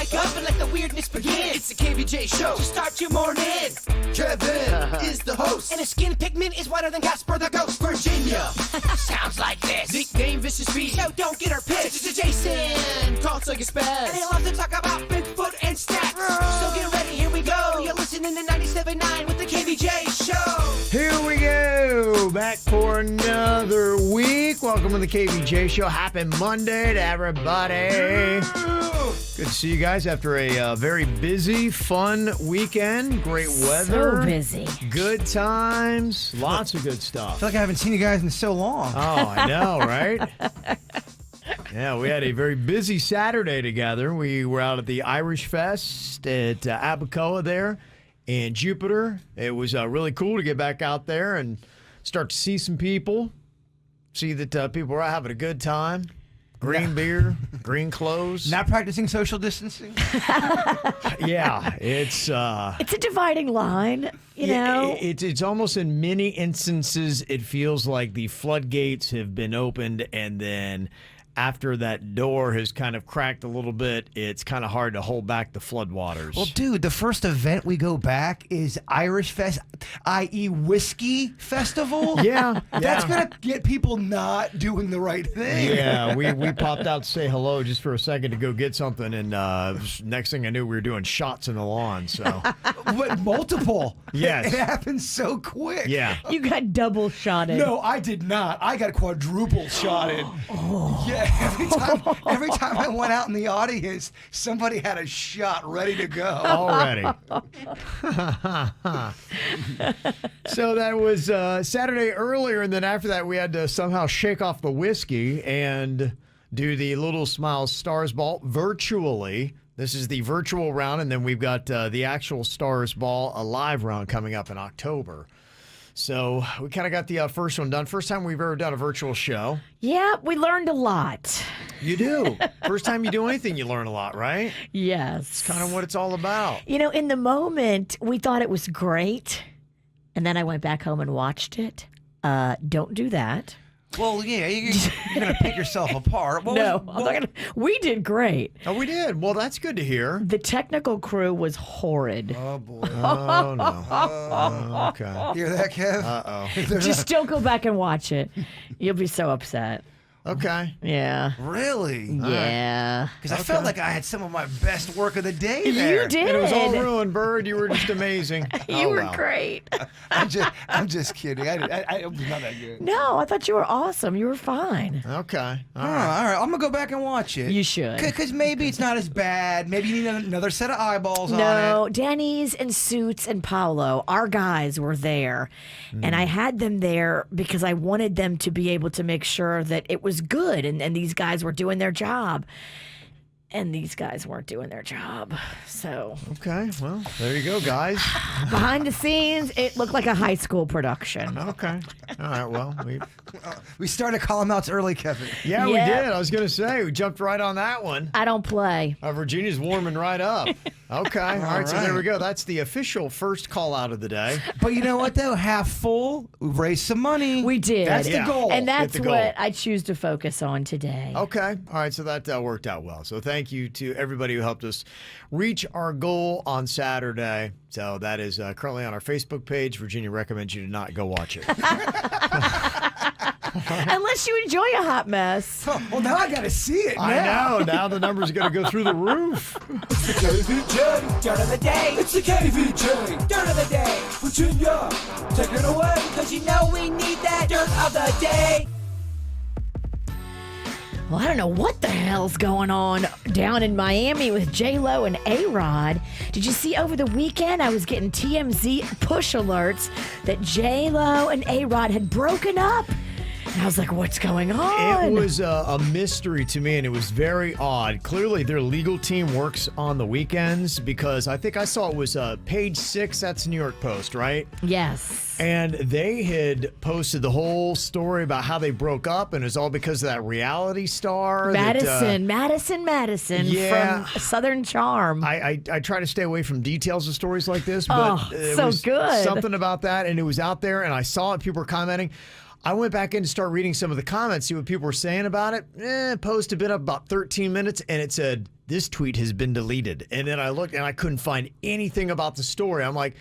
wake up and let the weirdness begin. It's the KVJ show to start your morning. Kevin is the host, and his skin pigment is whiter than Casper the Ghost. Virginia sounds like this. Nickname Vicious Bee, so don't get her pissed. It's Jason, called Suck Spaz, and he loves to talk about Bigfoot and stats. So get ready, here we go. You're listening to 97.9 with the KVJ show. Here we go, back for another week. Welcome to the KVJ show. Happy Monday to everybody. Good to see you guys after a very busy, fun weekend. Great weather. So busy. Good times. Lots of good stuff. I feel like I haven't seen you guys in so long. Oh, I know, right? Yeah, we had a very busy Saturday together. We were out at the Irish Fest at Abacoa there in Jupiter. It was really cool to get back out there and start to see some people, see that people are having a good time. Green beer, green clothes. Not practicing social distancing? Yeah, it's a dividing line, you know. It's almost in many instances it feels like the floodgates have been opened, and then after that door has kind of cracked a little bit, it's kind of hard to hold back the floodwaters. Well, dude, the first event we go back is Irish Fest, i.e. Whiskey Festival. Yeah. That's going to get people not doing the right thing. Yeah, we popped out to say hello just for a second to go get something, and next thing I knew, we were doing shots in the lawn. So, But multiple. Yes. It happened so quick. Yeah. You got double shotted. No, I did not. I got quadruple shotted. Yeah, every time I went out in the audience, somebody had a shot ready to go. Already. So that was Saturday earlier, and then after that we had to somehow shake off the whiskey and do the Little Smiles Stars Ball virtually. This is the virtual round, and then we've got the actual Stars Ball, a live round coming up in October. So we kind of got the first one done. First time we've ever done a virtual show. Yeah, we learned a lot. You do. First time you do anything, you learn a lot, right? Yes. It's kind of what it's all about. You know, in the moment, we thought it was great, and then I went back home and watched it. Don't do that. Well, yeah, you're going to pick yourself apart. I'm not gonna. We did great. Oh, we did. Well, that's good to hear. The technical crew was horrid. Oh, boy. Oh, no. Okay. Hear that, Kev? Uh-oh. Just still go back and watch it. You'll be so upset. Okay. Yeah. Really? Yeah. Because I felt like I had some of my best work of the day there. You did. And it was all ruined, Bird. You were just amazing. You were great. I'm just kidding. I was not that good. No, I thought you were awesome. You were fine. Okay. All right. I'm going to go back and watch it. You should. Because maybe it's not as bad. Maybe you need another set of eyeballs on No, it. Denny's and Suits and Paolo, our guys were there. And I had them there because I wanted them to be able to make sure that it was good and these guys were doing their job. And these guys weren't doing their job. So Okay. Well, there you go, guys. behind the scenes, it looked like a high school production. Okay. All right. Well, We started calling outs early, Kevin. we Yeah. did. I was going to say, we jumped right on that one. I don't play. Virginia's warming right up. Okay. All right. So there we go. That's the official first call out of the day. But you know what, though? Half full, we've raised some money. We did. That's Yeah. the goal. And that's Hit the goal. what I choose to focus on today. Okay. All right. So that worked out well. So thank you to everybody who helped us reach our goal on Saturday. So that is currently on our Facebook page. Virginia recommends you to not go watch it. Unless you enjoy a hot mess. Well, now I got to see it. I know. Now the numbers are going to go through the roof. It's the KVJ dirt of the day. It's the KVJ dirt of the day. Virginia, take it away. Cause you know we need that dirt of the day. Well, I don't know what the hell's going on down in Miami with J-Lo and A-Rod. Did you see over the weekend I was getting TMZ push alerts that J-Lo and A-Rod had broken up? And I was like, what's going on? It was a mystery to me, and it was very odd. Clearly, their legal team works on the weekends because I think I saw it was page 6. That's New York Post, right? Yes. And they had posted the whole story about how they broke up, and it's all because of that reality star. Madison yeah. from Southern Charm. I try to stay away from details of stories like this, but Oh, it so was good. something about that, and it was out there, and I saw it. People were commenting. I went back in to start reading some of the comments, see what people were saying about it. Post had been up about 13 minutes, and it said, this tweet has been deleted. And then I looked, and I couldn't find anything about the story. I'm like,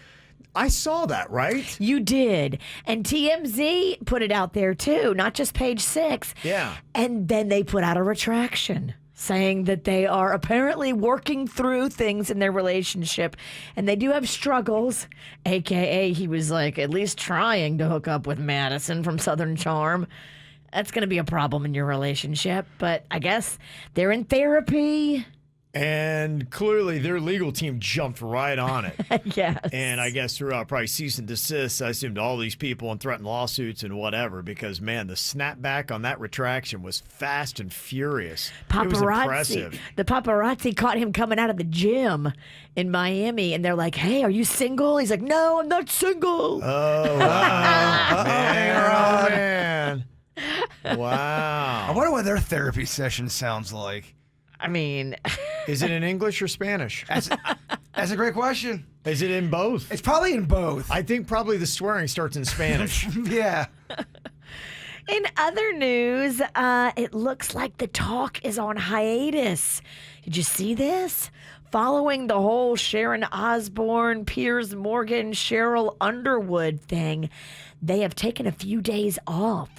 I saw that, right? You did. And TMZ put it out there, too, not just Page Six. Yeah. And then they put out a retraction saying that they are apparently working through things in their relationship, and they do have struggles, a.k.a. he was like at least trying to hook up with Madison from Southern Charm. That's going to be a problem in your relationship, but I guess they're in therapy. And clearly their legal team jumped right on it. Yes. And I guess throughout probably cease and desist, I assumed all these people and threatened lawsuits and whatever, because, man, the snapback on that retraction was fast and furious. It was impressive. The paparazzi caught him coming out of the gym in Miami, and they're like, hey, are you single? He's like, no, I'm not single. Oh, wow. Man. Wow. I wonder what their therapy session sounds like. I mean, is it in English or Spanish? That's a great question. Is it in both? It's probably in both. I think probably the swearing starts in Spanish. Yeah. in other news, it looks like the talk is on hiatus. Did you see this? Following the whole Sharon Osbourne, Piers Morgan, Cheryl Underwood thing, they have taken a few days off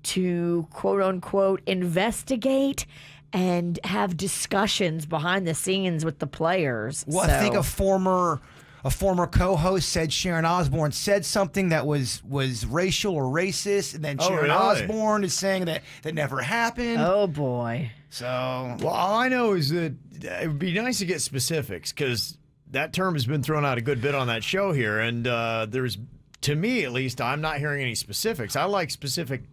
to, quote unquote, investigate and have discussions behind the scenes with the players. Well, I think a former co-host said Sharon Osbourne said something that was racial or racist, and then Sharon Osbourne is saying that never happened. Oh, boy. So, well, all I know is that it would be nice to get specifics, because that term has been thrown out a good bit on that show here, and there's, to me at least, I'm not hearing any specifics. I like specific,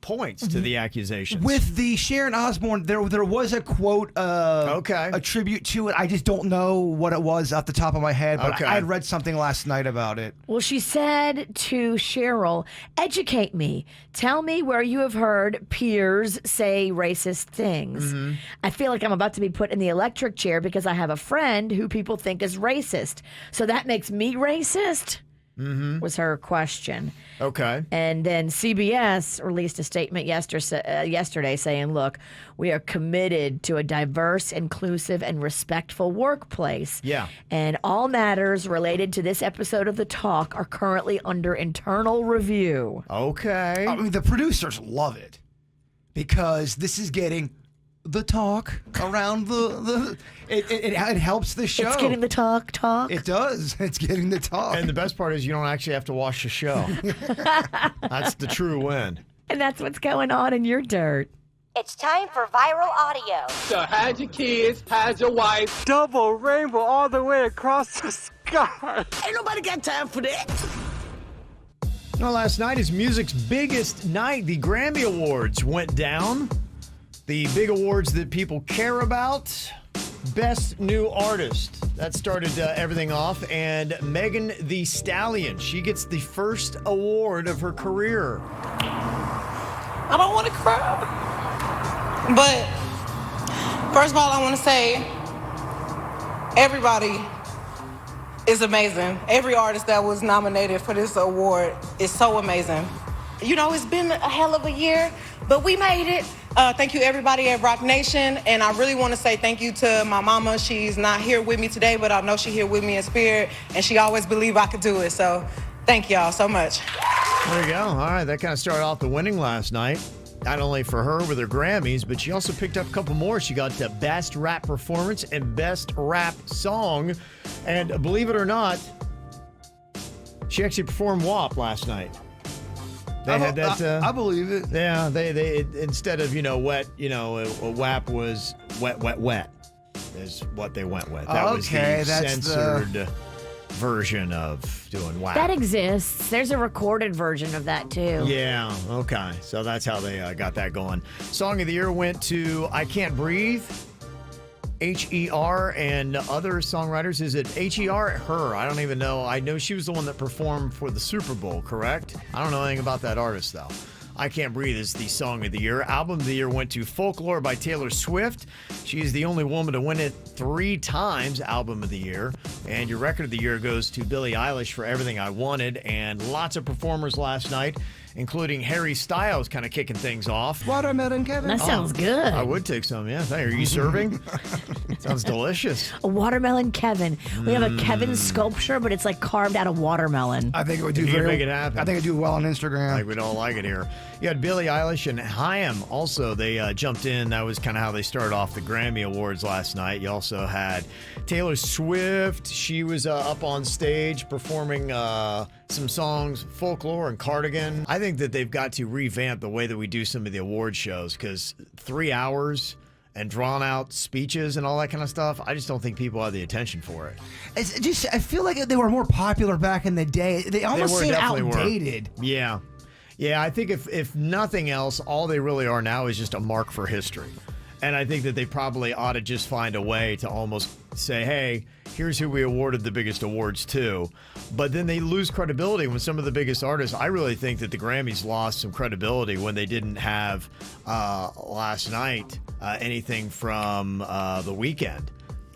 points to the accusations. With the Sharon Osbourne, there was a quote, a tribute to it. I just don't know what it was off the top of my head, but I had read something last night about it. Well, she said to Cheryl, educate me. Tell me where you have heard peers say racist things. Mm-hmm. I feel like I'm about to be put in the electric chair because I have a friend who people think is racist. So that makes me racist? Mm-hmm. Was her question. Okay. And then CBS released a statement yesterday saying, look, we are committed to a diverse, inclusive, and respectful workplace. Yeah. And all matters related to this episode of The Talk are currently under internal review. Okay. I mean, the producers love it because this is getting the talk around it helps the show. It's getting the talk. It does. It's getting the talk. And the best part is you don't actually have to watch the show. That's the true win. And that's what's going on in your dirt. It's time for viral audio. So hide your kids, hide your wife. Double rainbow all the way across the sky. Ain't nobody got time for that. Well, last night is music's biggest night. The Grammy Awards went down. The big awards that people care about. Best New Artist. That started everything off. And Megan Thee Stallion. She gets the first award of her career. I don't want to cry. But first of all, I want to say everybody is amazing. Every artist that was nominated for this award is so amazing. It's been a hell of a year, but we made it. Thank you, everybody at Rock Nation. And I really want to say thank you to my mama. She's not here with me today, but I know she's here with me in spirit. And she always believed I could do it. So thank y'all so much. There you go. All right. That kind of started off the winning last night. Not only for her with her Grammys, but she also picked up a couple more. She got Best Rap Performance and Best Rap Song. And believe it or not, she actually performed WAP last night. They had that. I believe it. Yeah, they instead of wet, WAP was wet is what they went with. That was the censored version of doing WAP. That exists. There's a recorded version of that too. Yeah. Okay. So that's how they got that going. Song of the year went to "I Can't Breathe." H.E.R. and other songwriters. Is it H.E.R. Her? I don't even know. I know she was the one that performed for the Super Bowl, correct? I don't know anything about that artist, though. I Can't Breathe is the song of the year. Album of the year went to Folklore by Taylor Swift. She's the only woman to win it 3 times, album of the year. And your record of the year goes to Billie Eilish for Everything I Wanted. And lots of performers last night, including Harry Styles kind of kicking things off. Watermelon Kevin. That sounds good. I would take some, yeah. Are you serving? Sounds delicious. A watermelon Kevin. We have a Kevin sculpture, but it's like carved out of watermelon. I think it would do You can very make it happen. I think it would do well on Instagram. Like we don't like it here. You had Billie Eilish and Haim also. They jumped in. That was kind of how they started off the Grammy Awards last night. You also had Taylor Swift. She was up on stage performing some songs, Folklore and Cardigan. I think that they've got to revamp the way that we do some of the award shows, because 3 hours and drawn out speeches and all that kind of stuff, I just don't think people have the attention for it. It's just, I feel like they were more popular back in the day. They almost seem outdated. Yeah. Yeah, I think if nothing else, all they really are now is just a mark for history. And I think that they probably ought to just find a way to almost say, hey, here's who we awarded the biggest awards to. But then they lose credibility when some of the biggest artists, I really think that the Grammys lost some credibility when they didn't have last night anything from The Weeknd.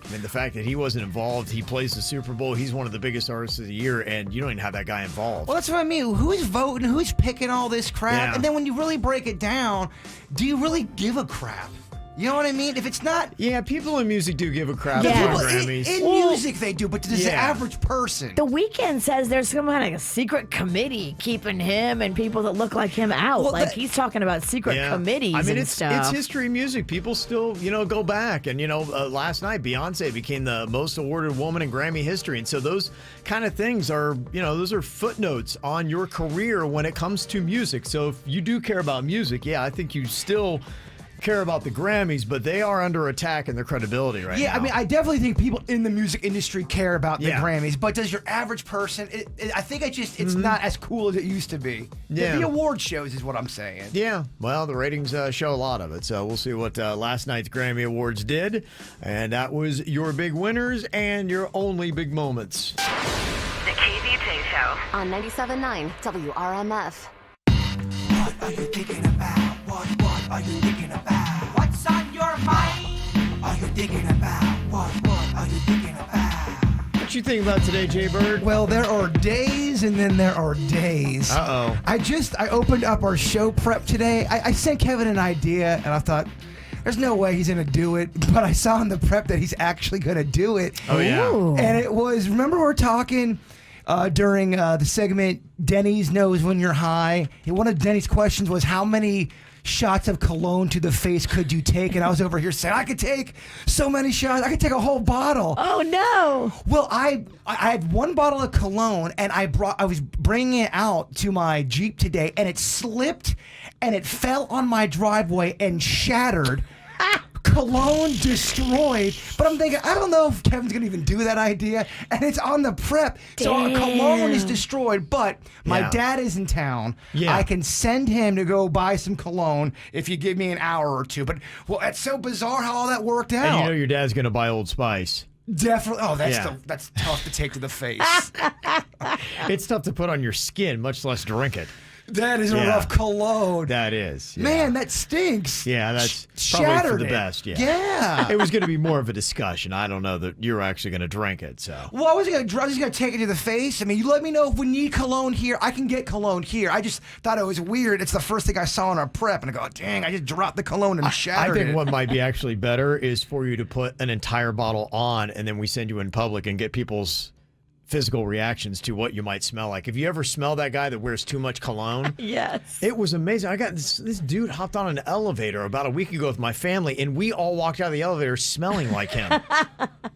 I mean, the fact that he wasn't involved, he plays the Super Bowl, he's one of the biggest artists of the year, and you don't even have that guy involved. Well, that's what I mean. Who's voting? Who's picking all this crap? Yeah. And then when you really break it down, do you really give a crap? You know what I mean? If it's not... Yeah, people in music do give a crap Yeah. about People Grammys. in music, they do, but does the average person? The Weeknd says there's some kind of a secret committee keeping him and people that look like him out. Well, like he's talking about secret committees I mean, and stuff. it's history music. People still, go back. And, last night, Beyonce became the most awarded woman in Grammy history. And so those kind of things are, those are footnotes on your career when it comes to music. So if you do care about music, I think you still care about the Grammys, but they are under attack in their credibility right now. Yeah, I mean, I definitely think people in the music industry care about the Yeah. Grammys, but does your average person? I think it's not as cool as it used to be. Yeah. The award shows is what I'm saying. Yeah, well, the ratings show a lot of it, so we'll see what last night's Grammy Awards did, and that was your big winners and your only big moments. The KVJ Show On 97.9 WRMF. What are you thinking about? What are you thinking about? What's on your mind? Are you thinking about? What are you thinking about? What you think about today, Jay Bird? Well, there are days and then there are days. Uh-oh. I opened up our show prep today. I sent Kevin an idea, and I thought, there's no way he's going to do it. But I saw in the prep that he's actually going to do it. Oh, yeah. Ooh. And it was, remember we were talking during the segment, Denny's knows when you're high. One of Denny's questions was, how many shots of cologne to the face could you take? And I was over here saying, I could take so many shots. I could take a whole bottle. Oh no! Well, I had one bottle of cologne, and I was bringing it out to my Jeep today, and it slipped, and it fell on my driveway and shattered. Cologne destroyed, but I'm thinking, I don't know if Kevin's gonna even do that idea, and it's on the prep, so our cologne is destroyed. But my dad is in town. Yeah. I can send him to go buy some cologne if you give me an hour or two. But well, it's so bizarre how all that worked out. And your dad's going to buy Old Spice. Definitely. Oh, Yeah. that's tough to take to the face. It's tough to put on your skin, much less drink it. That is a Yeah. rough cologne. That is. Yeah. Man, that stinks. Yeah, that's probably Shattered for the it. best. Yeah. Yeah. It was going to be more of a discussion. I don't know that you're actually going to drink it. So. Well, I was just gonna take it to the face. I mean, you let me know if we need cologne here. I can get cologne here. I just thought it was weird. It's the first thing I saw in our prep, and I go, dang, I just dropped the cologne and I shattered think it. what might be actually better is for you to put an entire bottle on, and then we send you in public and get people's physical reactions to what you might smell like. If you ever smell that guy that wears too much cologne, Yes. it was amazing. I got this dude hopped on an elevator about a week ago with my family, and we all walked out of the elevator smelling like him.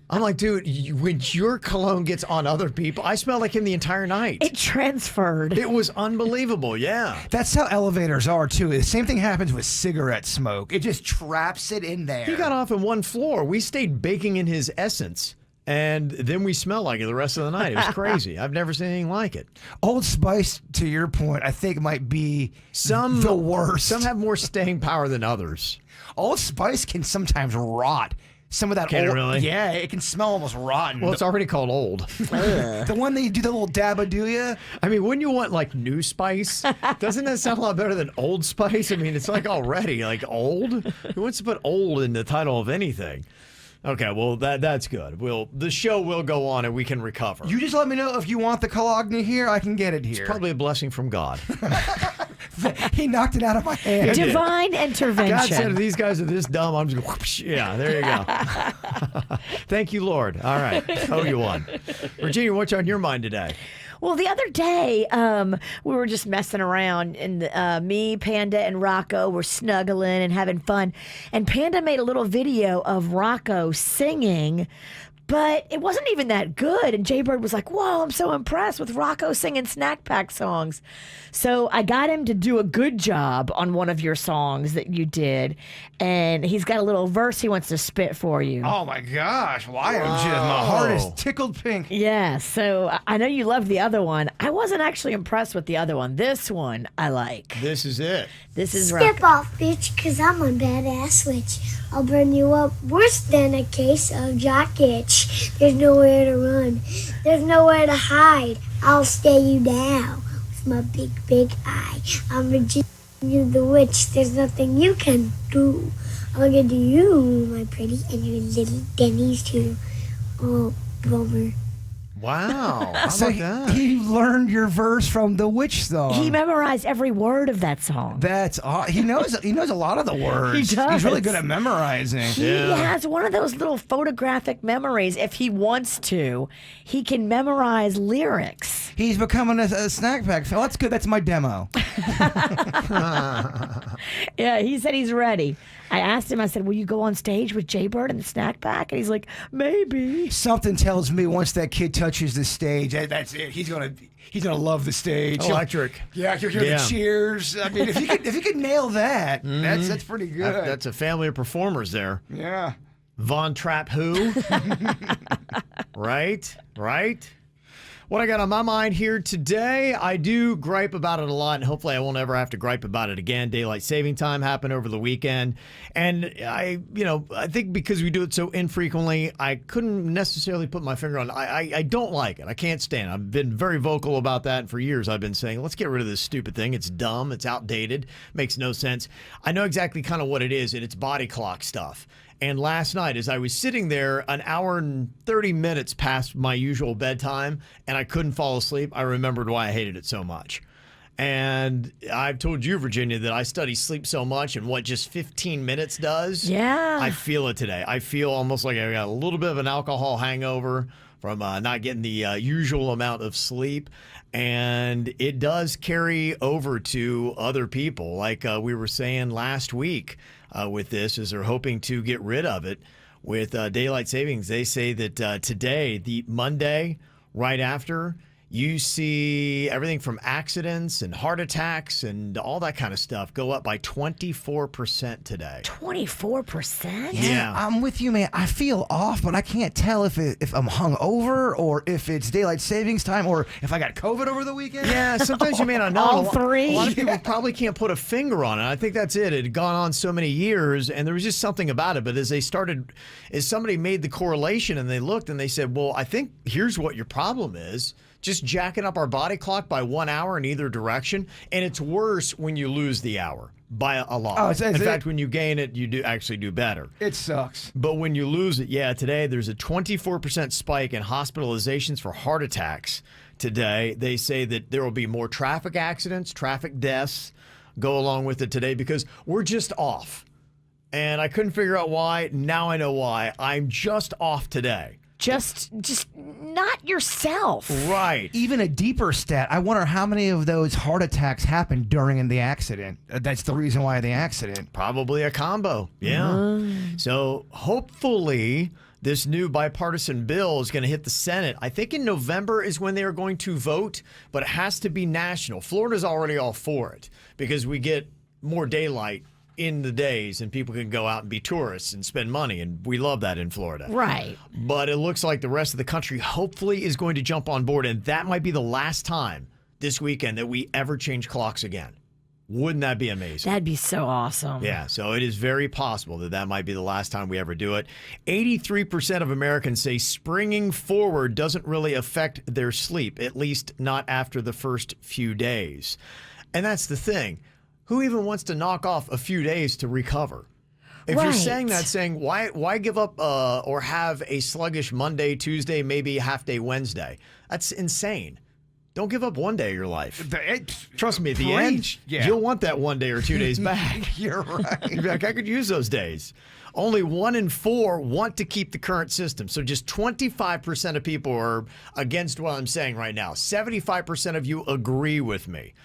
I'm like, dude, when your cologne gets on other people, I smell like him the entire night. It transferred. It was unbelievable. Yeah. That's how elevators are too. The same thing happens with cigarette smoke. It just traps it in there. He got off in one floor. We stayed baking in his essence. And then we smelled like it the rest of the night. It was crazy. I've never seen anything like it. Old Spice, to your point, I think might be the worst. Some have more staying power than others. Old Spice can sometimes rot. Some of that Can it old, really? Yeah, it can smell almost rotten. Well, it's already called old. The one that you do the little dab of, do you? I mean, wouldn't you want like new spice? Doesn't that sound a lot better than Old Spice? I mean, it's like already like old. Who wants to put old in the title of anything? Okay, well that's good. The show will go on and we can recover. You just let me know if you want the cologne here. I can get it here. It's probably a blessing from God. He knocked it out of my hand. Divine God intervention. said, if these guys are this dumb, I'm just going, whoosh. Yeah, there you go. Thank you, Lord. All right. Oh, you won. Virginia, what's on your mind today? Well, the other day, we were just messing around, and me, Panda, and Rocco were snuggling and having fun. And Panda made a little video of Rocco singing, but it wasn't even that good. And Jaybird was like, whoa, I'm so impressed with Rocco singing Snack Pack songs. So I got him to do a good job on one of your songs that you did. And he's got a little verse he wants to spit for you. Oh my gosh, why am just my heart is tickled pink. Yeah, so I know you loved the other one. I wasn't actually impressed with the other one. This one I like. This is it. This is Step Rocco. off, bitch, cause I'm a badass witch. I'll burn you up worse than a case of jock itch. There's nowhere to run. There's nowhere to hide. I'll stay you down with my big, big eye. I'm Virginia the witch. There's nothing you can do. I'll get to you, my pretty, and your little Denny's too. Oh, bummer. Wow. How So about that? he learned your verse from the witch song. He memorized every word of that song. That's he knows a lot of the words. He does. He's really good at memorizing. He has one of those little photographic memories. If he wants to, he can memorize lyrics. He's becoming a snack pack. So that's good. That's my demo. Yeah, he said he's ready. I asked him, I said, will you go on stage with Jaybird and the Snack Pack? And he's like, maybe. Something tells me once that kid touches the stage, that's it. He's gonna love the stage. Electric. Yeah, you'll hear Yeah. the cheers. I mean, if you could nail that, that's pretty good. That's a family of performers there. Yeah. Von Trapp who? Right? What I got on my mind here today, I do gripe about it a lot, and hopefully I won't ever have to gripe about it again. Daylight saving time happened over the weekend, and I think because we do it so infrequently, I couldn't necessarily put my finger on it. I don't like it. I can't stand it. I've been very vocal about that, and for years I've been saying, let's get rid of this stupid thing. It's dumb. It's outdated. Makes no sense. I know exactly kind of what it is, and it's body clock stuff. And last night, as I was sitting there, an hour and 30 minutes past my usual bedtime, and I couldn't fall asleep, I remembered why I hated it so much. And I've told you, Virginia, that I study sleep so much and what just 15 minutes does. Yeah. I feel it today. I feel almost like I got a little bit of an alcohol hangover from not getting the usual amount of sleep. And it does carry over to other people. Like we were saying last week with this, is they're hoping to get rid of it with daylight savings. They say that today, the Monday right after, you see everything from accidents and heart attacks and all that kind of stuff go up by 24% today. 24%? Yeah. I'm with you, man. I feel off, but I can't tell if I'm hungover or if it's daylight savings time or if I got COVID over the weekend. Yeah, sometimes you may not know. All three? A lot of people probably can't put a finger on it. I think that's it. It had gone on so many years, and there was just something about it. But as somebody made the correlation and they looked and they said, well, I think here's what your problem is. Just jacking up our body clock by 1 hour in either direction. And it's worse when you lose the hour by a lot. Oh, in fact, when you gain it, you do actually do better. It sucks. But when you lose it, today there's a 24% spike in hospitalizations for heart attacks today. They say that there will be more traffic accidents, traffic deaths go along with it today because we're just off. And I couldn't figure out why. Now I know why. I'm just off today. Just not yourself. Right. Even a deeper stat, I wonder how many of those heart attacks happened during the accident. That's the reason why the accident. Probably a combo. Yeah. So hopefully this new bipartisan bill is going to hit the Senate. I think in November is when they are going to vote, but it has to be national. Florida's already all for it because we get more daylight in the days and people can go out and be tourists and spend money, and we love that in Florida. Right. But it looks like the rest of the country hopefully is going to jump on board, and that might be the last time this weekend that we ever change clocks again. Wouldn't that be amazing? That'd be so awesome. Yeah, so it is very possible that might be the last time we ever do it. 83% of Americans say springing forward doesn't really affect their sleep, at least not after the first few days. And that's the thing. Who even wants to knock off a few days to recover? If you're saying why give up or have a sluggish Monday, Tuesday, maybe half day Wednesday? That's insane. Don't give up one day of your life. Trust me, at the end, Yeah. you'll want that 1 day or 2 days back. You're right. You'll be like, I could use those days. Only 1 in 4 want to keep the current system. So just 25% of people are against what I'm saying right now. 75% of you agree with me.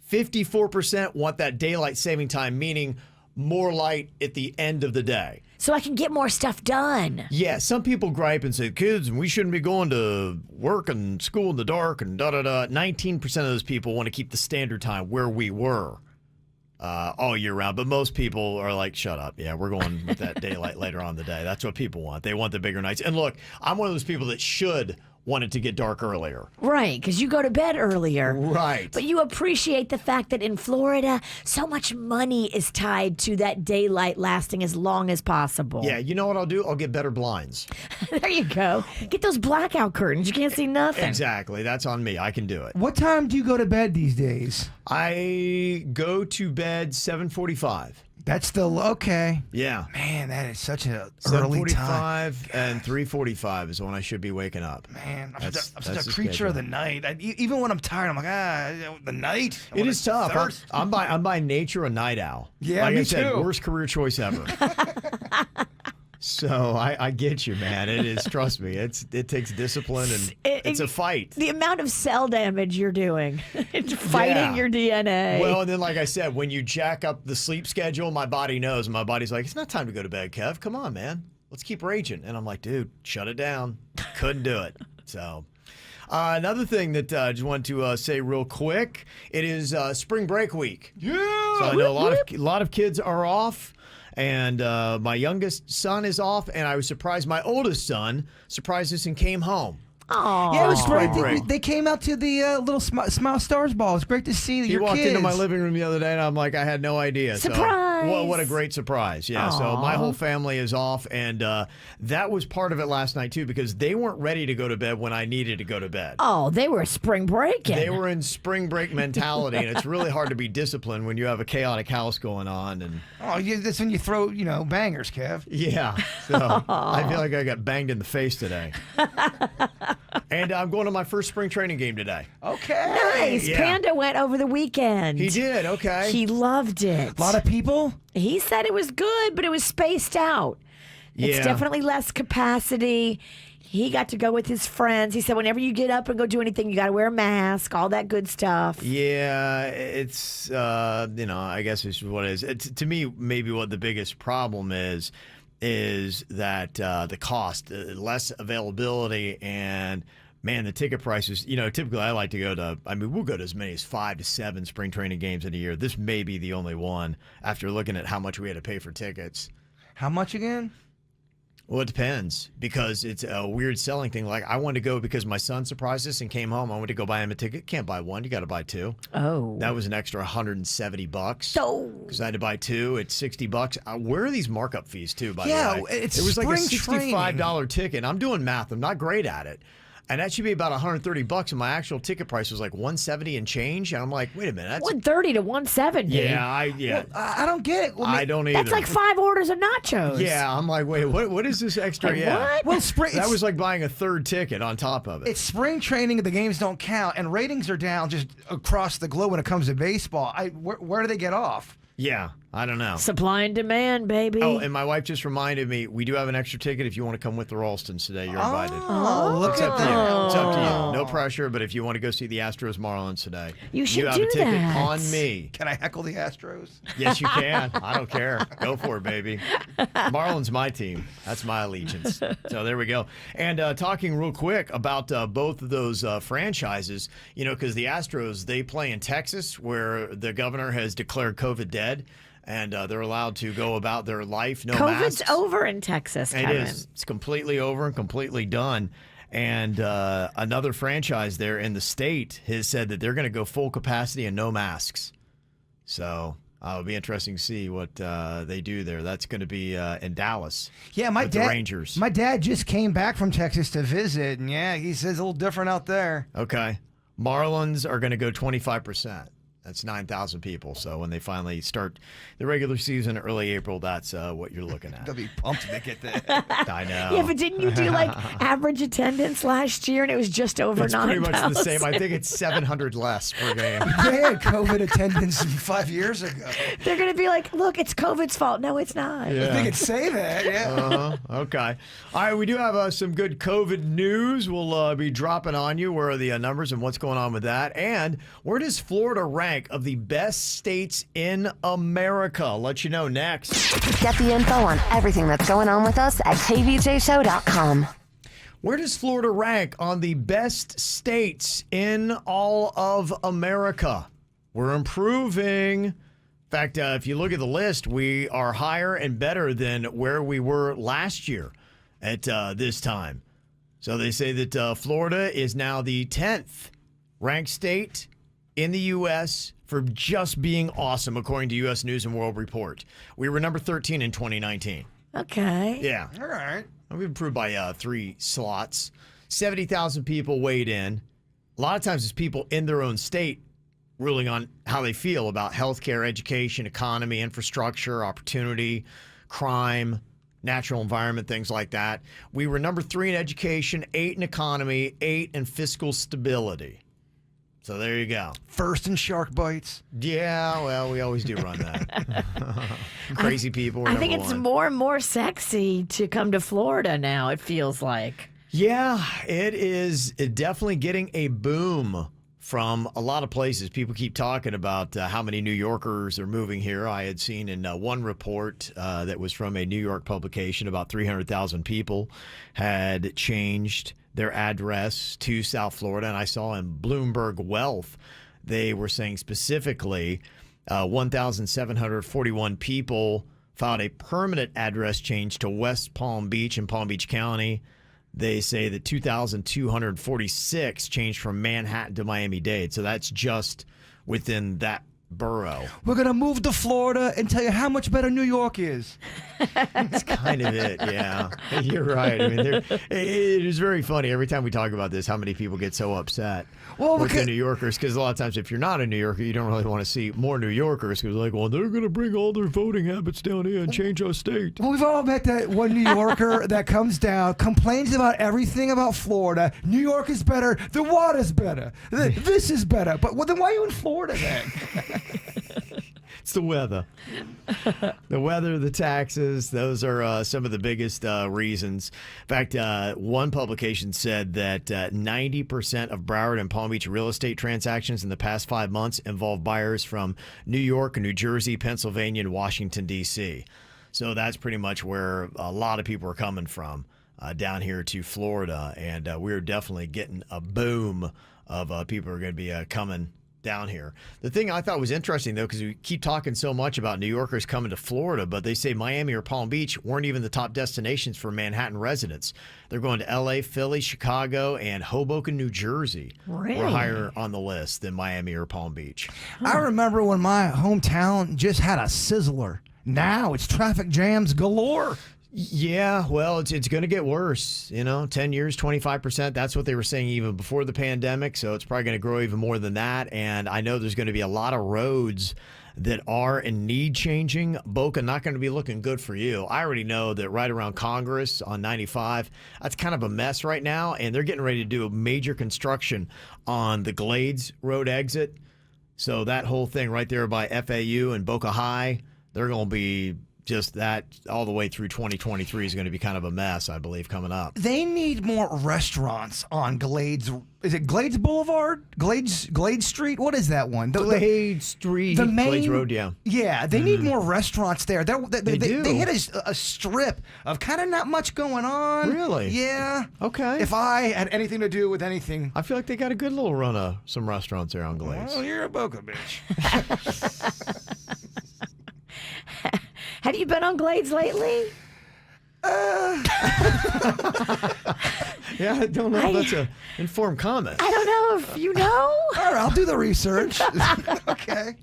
54% want that daylight saving time, meaning more light at the end of the day. So I can get more stuff done. Yeah, some people gripe and say, kids, we shouldn't be going to work and school in the dark and da-da-da. 19% of those people want to keep the standard time where we were all year round. But most people are like, shut up. Yeah, we're going with that daylight later on in the day. That's what people want. They want the bigger nights. And look, I'm one of those people that should want it to get dark earlier. Right, because you go to bed earlier. Right. But you appreciate the fact that in Florida, so much money is tied to that daylight lasting as long as possible. Yeah, you know what I'll do? I'll get better blinds. There you go. Get those blackout curtains. You can't see nothing. Exactly. That's on me. I can do it. What time do you go to bed these days? I go to bed 7:45. That's the okay. Yeah. Man, that is such an early time. 7:45 and 3:45 is when I should be waking up. Man, I'm That's such a the creature of the schedule. night. Even when I'm tired, I'm like, the night. It is tough. I'm by nature a night owl. Yeah, like me I said, too. worst career choice ever. So I get you, man. It is. Trust me. It takes discipline and it's a fight. The amount of cell damage you're doing, it's fighting Yeah. your DNA. Well, and then like I said, when you jack up the sleep schedule, my body knows. My body's like, it's not time to go to bed, Kev. Come on, man. Let's keep raging. And I'm like, dude, shut it down. Couldn't do it. So. Another thing that I just wanted to say real quick, it is spring break week. Yeah. So I know a lot of kids are off, and my youngest son is off, and I was surprised. My oldest son surprised us and came home. Aww. Yeah, it was great. Break. They came out to the little Smile Stars ball. It's great to see He your walked kids. into my living room the other day, and I'm like, I had no idea. Surprise! So, what a great surprise. Yeah, so my whole family is off, and that was part of it last night, too, because they weren't ready to go to bed when I needed to go to bed. Oh, they were spring breaking. They were in spring break mentality, and it's really hard to be disciplined when you have a chaotic house going on. And that's when you throw, bangers, Kev. yeah, so I feel like I got banged in the face today. And I'm going to my first spring training game today. Okay. Nice. Yeah. Panda went over the weekend. He did, okay. He loved it. A lot of people? He said it was good, but it was spaced out. It's Yeah. definitely less capacity. He got to go with his friends. He said, whenever you get up and go do anything, you got to wear a mask, all that good stuff. Yeah, it's, I guess it's what it is. To me, maybe what the biggest problem is that the cost, less availability, and man, the ticket prices. Typically I like to go to. We'll go to as many as 5 to 7 spring training games in a year. This may be the only one after looking at how much we had to pay for tickets. How much again? Well, it depends because it's a weird selling thing. Like I wanted to go because my son surprised us and came home. I went to go buy him a ticket. Can't buy one. You got to buy two. Oh. That was an extra $170. So. Because I had to buy two. It's $60. Where are these markup fees too? By the way, it's it was like a spring $65 ticket. I'm doing math. I'm not great at it. And that should be about $130, and my actual ticket price was like $170 and change. And I'm like, wait a minute, that's $130 to $170. yeah. I don't get it. I don't either. That's like 5 orders of nachos. Yeah, I'm like, wait, what is this extra? Like, yeah, what? Well, that was like buying a third ticket on top of it. It's spring training. The games don't count, and ratings are down just across the globe when it comes to baseball. Where do they get off? Yeah, I don't know. Supply and demand, baby. Oh, and my wife just reminded me, we do have an extra ticket. If you want to come with the Ralstons today, you're invited. Oh, look It's at up to you. that. It's up to you. No pressure, but if you want to go see the Astros Marlins today, You should have do a ticket that. on me. Can I heckle the Astros? Yes, you can. I don't care. Go for it, baby. Marlins, my team. That's my allegiance. So there we go. And talking real quick about both of those franchises, because the Astros, they play in Texas where the governor has declared COVID dead. And they're allowed to go about their life, no COVID's masks. over in Texas, It Kevin. is. It's completely over and completely done. And another franchise there in the state has said that they're going to go full capacity and no masks. So it'll be interesting to see what they do there. That's going to be in Dallas. Yeah, my with dad. the Rangers. My dad just came back from Texas to visit, and yeah, he says a little different out there. Okay. Marlins are going to go 25%. That's 9,000 people. So when they finally start the regular season early April, that's what you're looking at. They'll be pumped to get that. I know. Yeah, but didn't you do like average attendance last year, and it was just over It's 9,000? pretty much the same. I think it's 700 less per game. They had COVID attendance 5 years ago. They're going to be like, look, it's COVID's fault. No, it's not. Yeah. They could say that, yeah. Okay. All right, we do have some good COVID news. We'll be dropping on you. Where are the numbers and what's going on with that? And where does Florida rank of the best states in America? I'll let you know next. Get the info on everything that's going on with us at kvjshow.com. Where does Florida rank on the best states in all of America? We're improving. In fact, if you look at the list, we are higher and better than where we were last year at this time. So they say that Florida is now the 10th ranked state in the U.S. for just being awesome, according to U.S. News and World Report. We were number 13 in 2019. Okay. Yeah. All right. We've improved by 3 slots. 70,000 people weighed in. A lot of times it's people in their own state ruling on how they feel about healthcare, education, economy, infrastructure, opportunity, crime, natural environment, things like that. We were number 3 in education, 8 in economy, 8 in fiscal stability. So there you go. First in shark bites. Yeah, well, we always do run that. Crazy people. I think it's more and more sexy to come to Florida now, it feels like. Yeah, it is definitely getting a boom from a lot of places. People keep talking about how many New Yorkers are moving here. I had seen in one report that was from a New York publication about 300,000 people had changed their address to South Florida. And I saw in Bloomberg Wealth, they were saying specifically 1,741 people filed a permanent address change to West Palm Beach in Palm Beach County. They say that 2,246 changed from Manhattan to Miami-Dade. So that's just within that borough. We're going to move to Florida and tell you how much better New York is. That's kind of it, yeah. You're right. I mean, it is very funny every time we talk about this, how many people get so upset with the New Yorkers. Because a lot of times if you're not a New Yorker, you don't really want to see more New Yorkers. Because like, well, they're going to bring all their voting habits down here and change our state. Well, we've all met that one New Yorker that comes down, complains about everything about Florida. New York is better. The water's better. This is better. But then why are you in Florida then? It's the weather. The weather, the taxes, those are some of the biggest reasons. In fact, one publication said that 90% of Broward and Palm Beach real estate transactions in the past 5 months involve buyers from New York, New Jersey, Pennsylvania, and Washington, D.C. So that's pretty much where a lot of people are coming from down here to Florida. And we're definitely getting a boom of people who are going to be coming down here. The thing I thought was interesting, though, because we keep talking so much about New Yorkers coming to Florida, but they say Miami or Palm Beach weren't even the top destinations for Manhattan residents. They're going to L.A., Philly, Chicago, and Hoboken, New Jersey. Really? Were higher on the list than Miami or Palm Beach. I remember when my hometown just had a sizzler. Now it's traffic jams galore. Yeah, well, it's going to get worse. 10 years, 25%. That's what they were saying even before the pandemic. So it's probably going to grow even more than that. And I know there's going to be a lot of roads that are in need changing. Boca, not going to be looking good for you. I already know that right around Congress on 95, that's kind of a mess right now. And they're getting ready to do a major construction on the Glades Road exit. So that whole thing right there by FAU and Boca High, they're going to be just that all the way through 2023 is going to be kind of a mess, I believe, coming up. They need more restaurants on Glades. Is it Glades Boulevard? Glades Street? What is that one? Glades Street. The main, Glades Road, yeah. Yeah, they need more restaurants there. They do. They hit a strip of kind of not much going on. Really? Yeah. Okay. If I had anything to do with anything. I feel like they got a good little run of some restaurants there on Glades. Well, you're a Boca bitch. Have you been on Glades lately? Yeah, I don't know if that's an informed comment. I don't know if you know. All right, I'll do the research. Okay.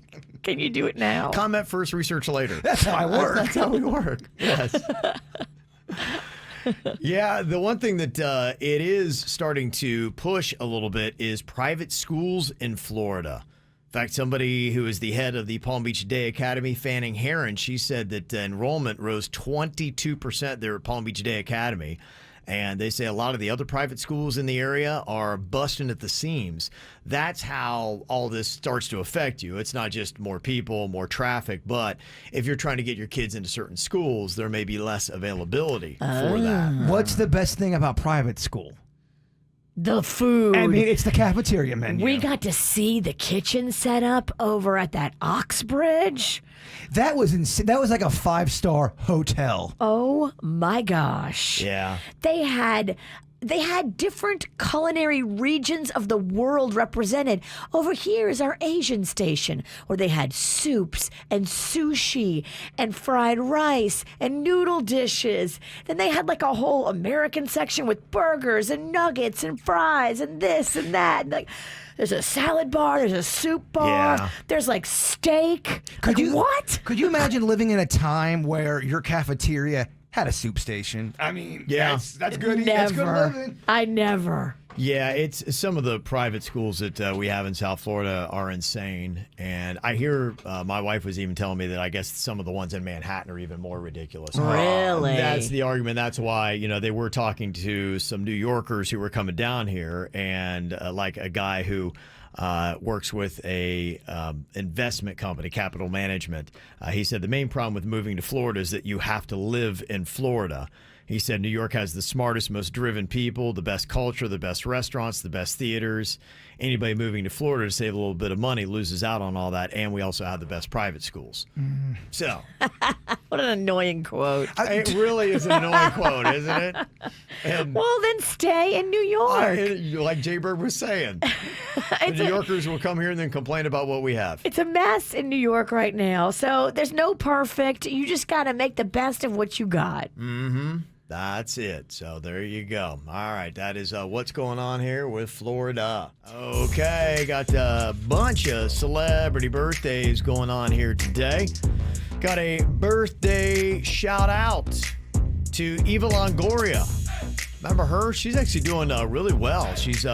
Can you do it now? Comment first, research later. That's how I work. That's how we work. Yes. Yeah, the one thing that it is starting to push a little bit is private schools in Florida. In fact, somebody who is the head of the Palm Beach Day Academy, Fanning Heron, she said that enrollment rose 22% there at Palm Beach Day Academy. And they say a lot of the other private schools in the area are busting at the seams. That's how all this starts to affect you. It's not just more people, more traffic, but if you're trying to get your kids into certain schools, there may be less availability for that. What's the best thing about private school? The food. I mean, it's the cafeteria menu. We got to see the kitchen set up over at that Oxbridge. That was insane. That was like a 5-star hotel. Oh my gosh. Yeah. They had different culinary regions of the world represented. Over here is our Asian station, where they had soups and sushi and fried rice and noodle dishes. Then they had like a whole American section with burgers and nuggets and fries and this and that. And like, there's a salad bar, there's a soup bar, there's like steak. What? Could you imagine living in a time where your cafeteria had a soup station? I mean, that's good. That's good living. I never. Yeah, it's some of the private schools that we have in South Florida are insane. And I hear my wife was even telling me that I guess some of the ones in Manhattan are even more ridiculous. Really? That's the argument. That's why, they were talking to some New Yorkers who were coming down here, and like a guy who works with a investment company, Capital Management. He said the main problem with moving to Florida is that you have to live in Florida. He said New York has the smartest, most driven people, the best culture, the best restaurants, the best theaters. Anybody moving to Florida to save a little bit of money loses out on all that, and we also have the best private schools. So. What an annoying quote. It really is an annoying quote, isn't it? And well, then stay in New York. like Jay Bird was saying. The New Yorkers will come here and then complain about what we have. It's a mess in New York right now. So there's no perfect. You just got to make the best of what you got. Mm-hmm. That's it. So there you go. All right. That is what's going on here with Florida. Okay. Got a bunch of celebrity birthdays going on here today. Got a birthday shout out to Eva Longoria. Remember her? She's actually doing really well. She's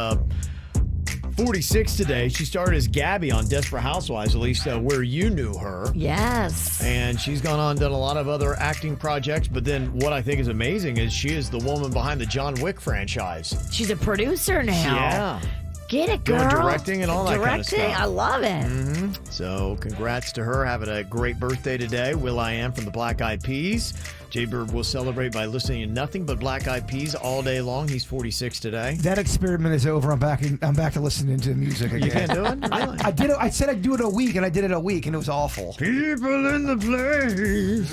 46 today. She started as Gabby on Desperate Housewives, at least where you knew her. Yes. And she's gone on and done a lot of other acting projects. But then what I think is amazing is she is the woman behind the John Wick franchise. She's a producer now. Yeah. Get it, girl. Doing directing and all that kind of stuff. Directing, I love it. Mm-hmm. So congrats to her. Having a great birthday today. Will.i.am from the Black Eyed Peas. Jay-Bird will celebrate by listening to nothing but Black Eyed Peas all day long. He's 46 today. That experiment is over. I'm back to listening to music again. You can't do it? Really? I did it. I said I'd do it a week, and I did it a week, and it was awful. People in the place.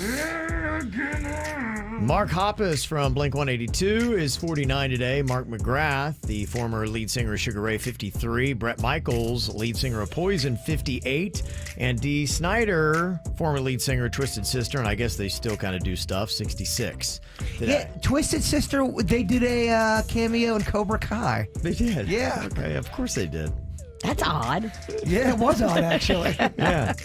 Mark Hoppus from Blink-182 is 49 today. Mark McGrath, the former lead singer of Sugar Ray, 53. Bret Michaels, lead singer of Poison, 58. And Dee Snider, former lead singer of Twisted Sister, and I guess they still kind of do stuff, 66 today. Yeah, Twisted Sister, they did a cameo in Cobra Kai. They did? Yeah. Okay, of course they did. That's odd. Yeah, it was odd, actually. Yeah.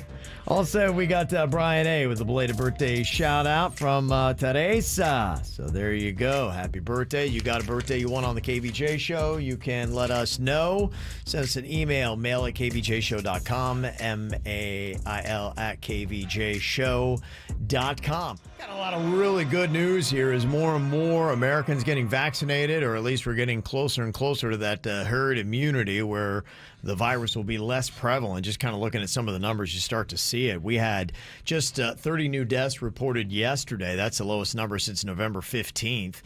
Also, we got Brian A. with a belated birthday shout out from Teresa. So there you go. Happy birthday. You got a birthday you want on the KVJ show, you can let us know. Send us an email, mail@kvjshow.com, mail@kvjshow.com. Got a lot of really good news here as more and more Americans getting vaccinated, or at least we're getting closer and closer to that herd immunity where the virus will be less prevalent. Just kind of looking at some of the numbers, you start to see it. We had just 30 new deaths reported yesterday. That's the lowest number since November 15th.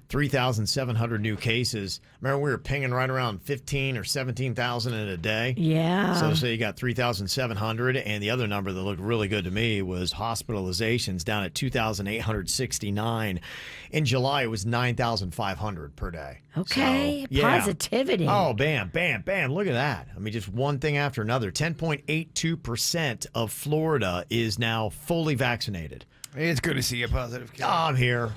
3,700 new cases. Remember, we were pinging right around 15 or 17,000 in a day. Yeah. So say you got 3,700, and the other number that looked really good to me was hospitalizations down at 2,869. In July, it was 9,500 per day. Okay. So, yeah. Positivity. Oh, bam, bam, bam. Look at that. I mean, just one thing after another. 10.82% of Florida is now fully vaccinated. It's good to see you positive. Oh, I'm here.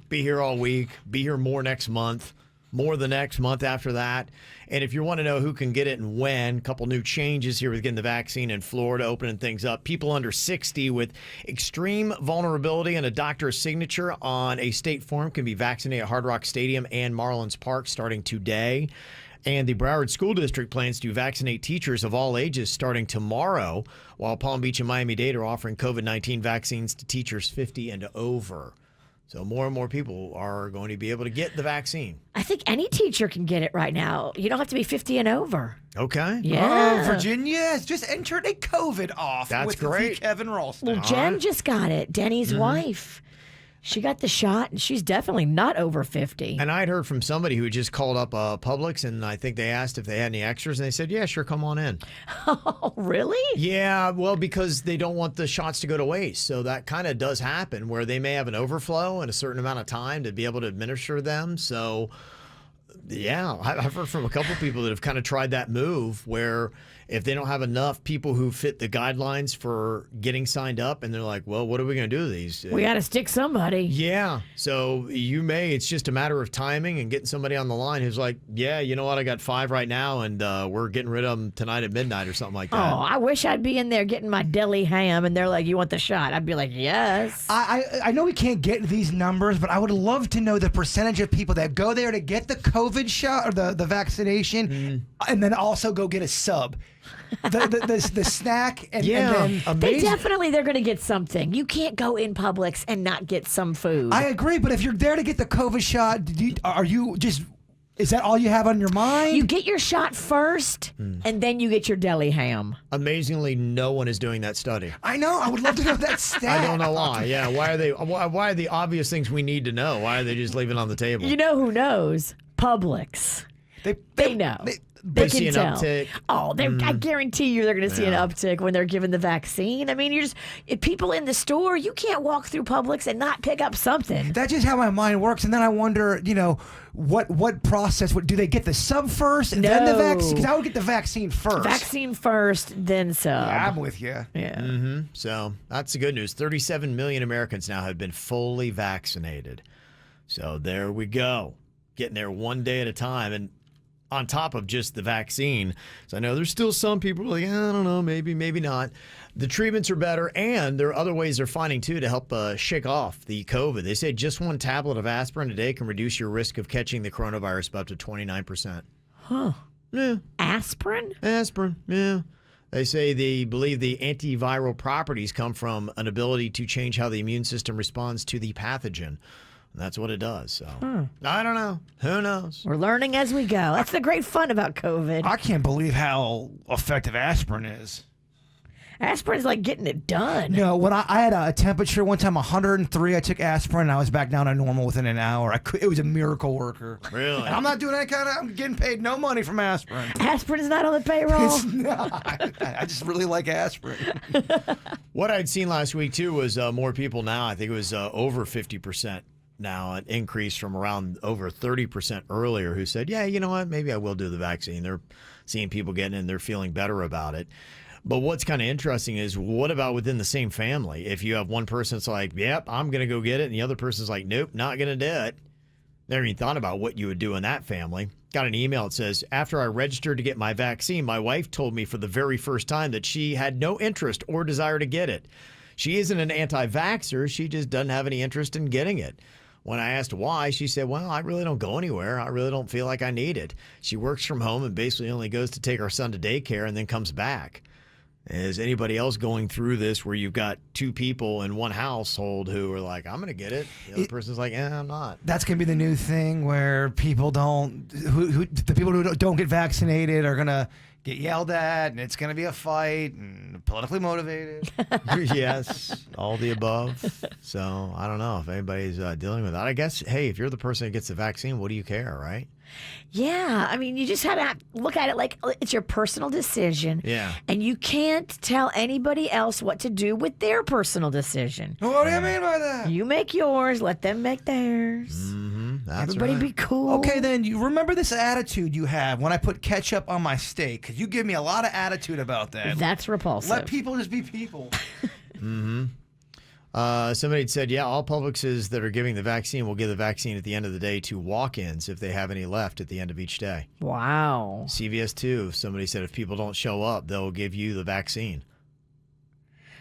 Be here all week. Be here more next month. more the next month after that. And if you want to know who can get it and when, a couple new changes here with getting the vaccine in Florida, opening things up. People under 60 with extreme vulnerability and a doctor's signature on a state form can be vaccinated at Hard Rock Stadium and Marlins Park starting today. And the Broward School District plans to vaccinate teachers of all ages starting tomorrow, while Palm Beach and Miami-Dade are offering COVID-19 vaccines to teachers 50 and over. So more and more people are going to be able to get the vaccine. I think any teacher can get it right now. You don't have to be 50 and over. Okay. Yeah. Oh, Virginia has just entered a COVID off. That's with great. Kevin Ralston. Well, Jen just got it. Denny's wife. She got the shot, and she's definitely not over 50. And I'd heard from somebody who just called up Publix, and I think they asked if they had any extras, and they said, yeah, sure, come on in. Oh, really? Yeah, well, because they don't want the shots to go to waste. So that kind of does happen where they may have an overflow in a certain amount of time to be able to administer them. So, yeah, I've heard from a couple people that have kind of tried that move where if they don't have enough people who fit the guidelines for getting signed up, and they're like, well, what are we going to do with these? We got to stick somebody. Yeah. So it's just a matter of timing and getting somebody on the line who's like, yeah, you know what? I got 5 right now, and we're getting rid of them tonight at midnight or something like that. Oh, I wish I'd be in there getting my deli ham, and they're like, you want the shot? I'd be like, yes. I know we can't get these numbers, but I would love to know the percentage of people that go there to get the COVID shot or the vaccination and then also go get a sub. The snack and then they're going to get something. You can't go in Publix and not get some food. I agree, but if you're there to get the COVID shot, is that all you have on your mind? You get your shot first, and then you get your deli ham. Amazingly, no one is doing that study. I know. I would love to know that stat. I don't know why. Yeah, why are they? Why are the obvious things we need to know? Why are they just leaving it on the table? You know who knows? Publix. They know. They see can an tell. uptick. Oh, I guarantee you they're going to see an uptick when they're given the vaccine. I mean, if people in the store, you can't walk through Publix and not pick up something. That's just how my mind works. And then I wonder, what process? Do they get the sub first and then the vaccine? Because I would get the vaccine first. Vaccine first, then sub. Yeah, I'm with you. Yeah. Mm-hmm. So that's the good news. 37 million Americans now have been fully vaccinated. So there we go. Getting there one day at a time. And on top of just the vaccine, so I know there's still some people like, I don't know, maybe not. The treatments are better, and there are other ways they're finding, too, to help shake off the COVID. They say just one tablet of aspirin a day can reduce your risk of catching the coronavirus by up to 29%. Huh. Yeah. Aspirin? Aspirin, yeah. They say they believe the antiviral properties come from an ability to change how the immune system responds to the pathogen. That's what it does. So I don't know. Who knows? We're learning as we go. That's the great fun about COVID. I can't believe how effective aspirin is. Aspirin's like getting it done. No, when I had a temperature one time, 103, I took aspirin and I was back down to normal within an hour. It was a miracle worker. Really? And I'm not doing any I'm getting paid no money from aspirin. Aspirin's not on the payroll? It's not. I just really like aspirin. What I'd seen last week, too, was more people now. I think it was over 50%. Now, an increase from around over 30% earlier who said, yeah, you know what, maybe I will do the vaccine. They're seeing people getting it and they're feeling better about it. But what's kind of interesting is what about within the same family? If you have one person that's like, yep, I'm going to go get it, and the other person's like, nope, not going to do it. Never even thought about what you would do in that family. Got an email that says, after I registered to get my vaccine, my wife told me for the very first time that she had no interest or desire to get it. She isn't an anti-vaxxer. She just doesn't have any interest in getting it. When I asked why, she said, well, I really don't go anywhere. I really don't feel like I need it. She works from home and basically only goes to take our son to daycare and then comes back. Is anybody else going through this where you've got 2 people in one household who are like, I'm going to get it. The other person's like, I'm not. That's going to be the new thing where people the people who don't get vaccinated are going to get yelled at, and it's going to be a fight and politically motivated. Yes, all the above. So I don't know if anybody's dealing with that. I guess, hey, if you're the person that gets the vaccine, what do you care, right? Yeah, I mean, you just have to look at it like it's your personal decision. Yeah. And you can't tell anybody else what to do with their personal decision. What do you mean by that? You make yours, let them make theirs. Mm-hmm. That's Everybody right. be cool. Okay, then you remember this attitude you have when I put ketchup on my steak, because you give me a lot of attitude about that. That's repulsive. Let people just be people. Mm-hmm. Somebody had said, yeah, all Publixes that are giving the vaccine will give the vaccine at the end of the day to walk-ins if they have any left at the end of each day. Wow. CVS too. Somebody said if people don't show up, they'll give you the vaccine.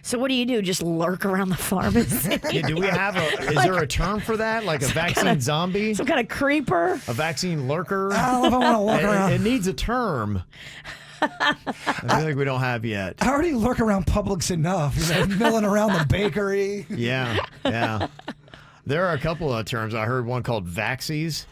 So what do? Just lurk around the pharmacy? Yeah, do we have is there a term for that? Like a vaccine zombie? Some kind of creeper? A vaccine lurker? I don't know if I want to lurk around. It needs a term. I feel like we don't have yet. I already lurk around Publix enough, milling around the bakery. Yeah. There are a couple of terms. I heard one called vaxies.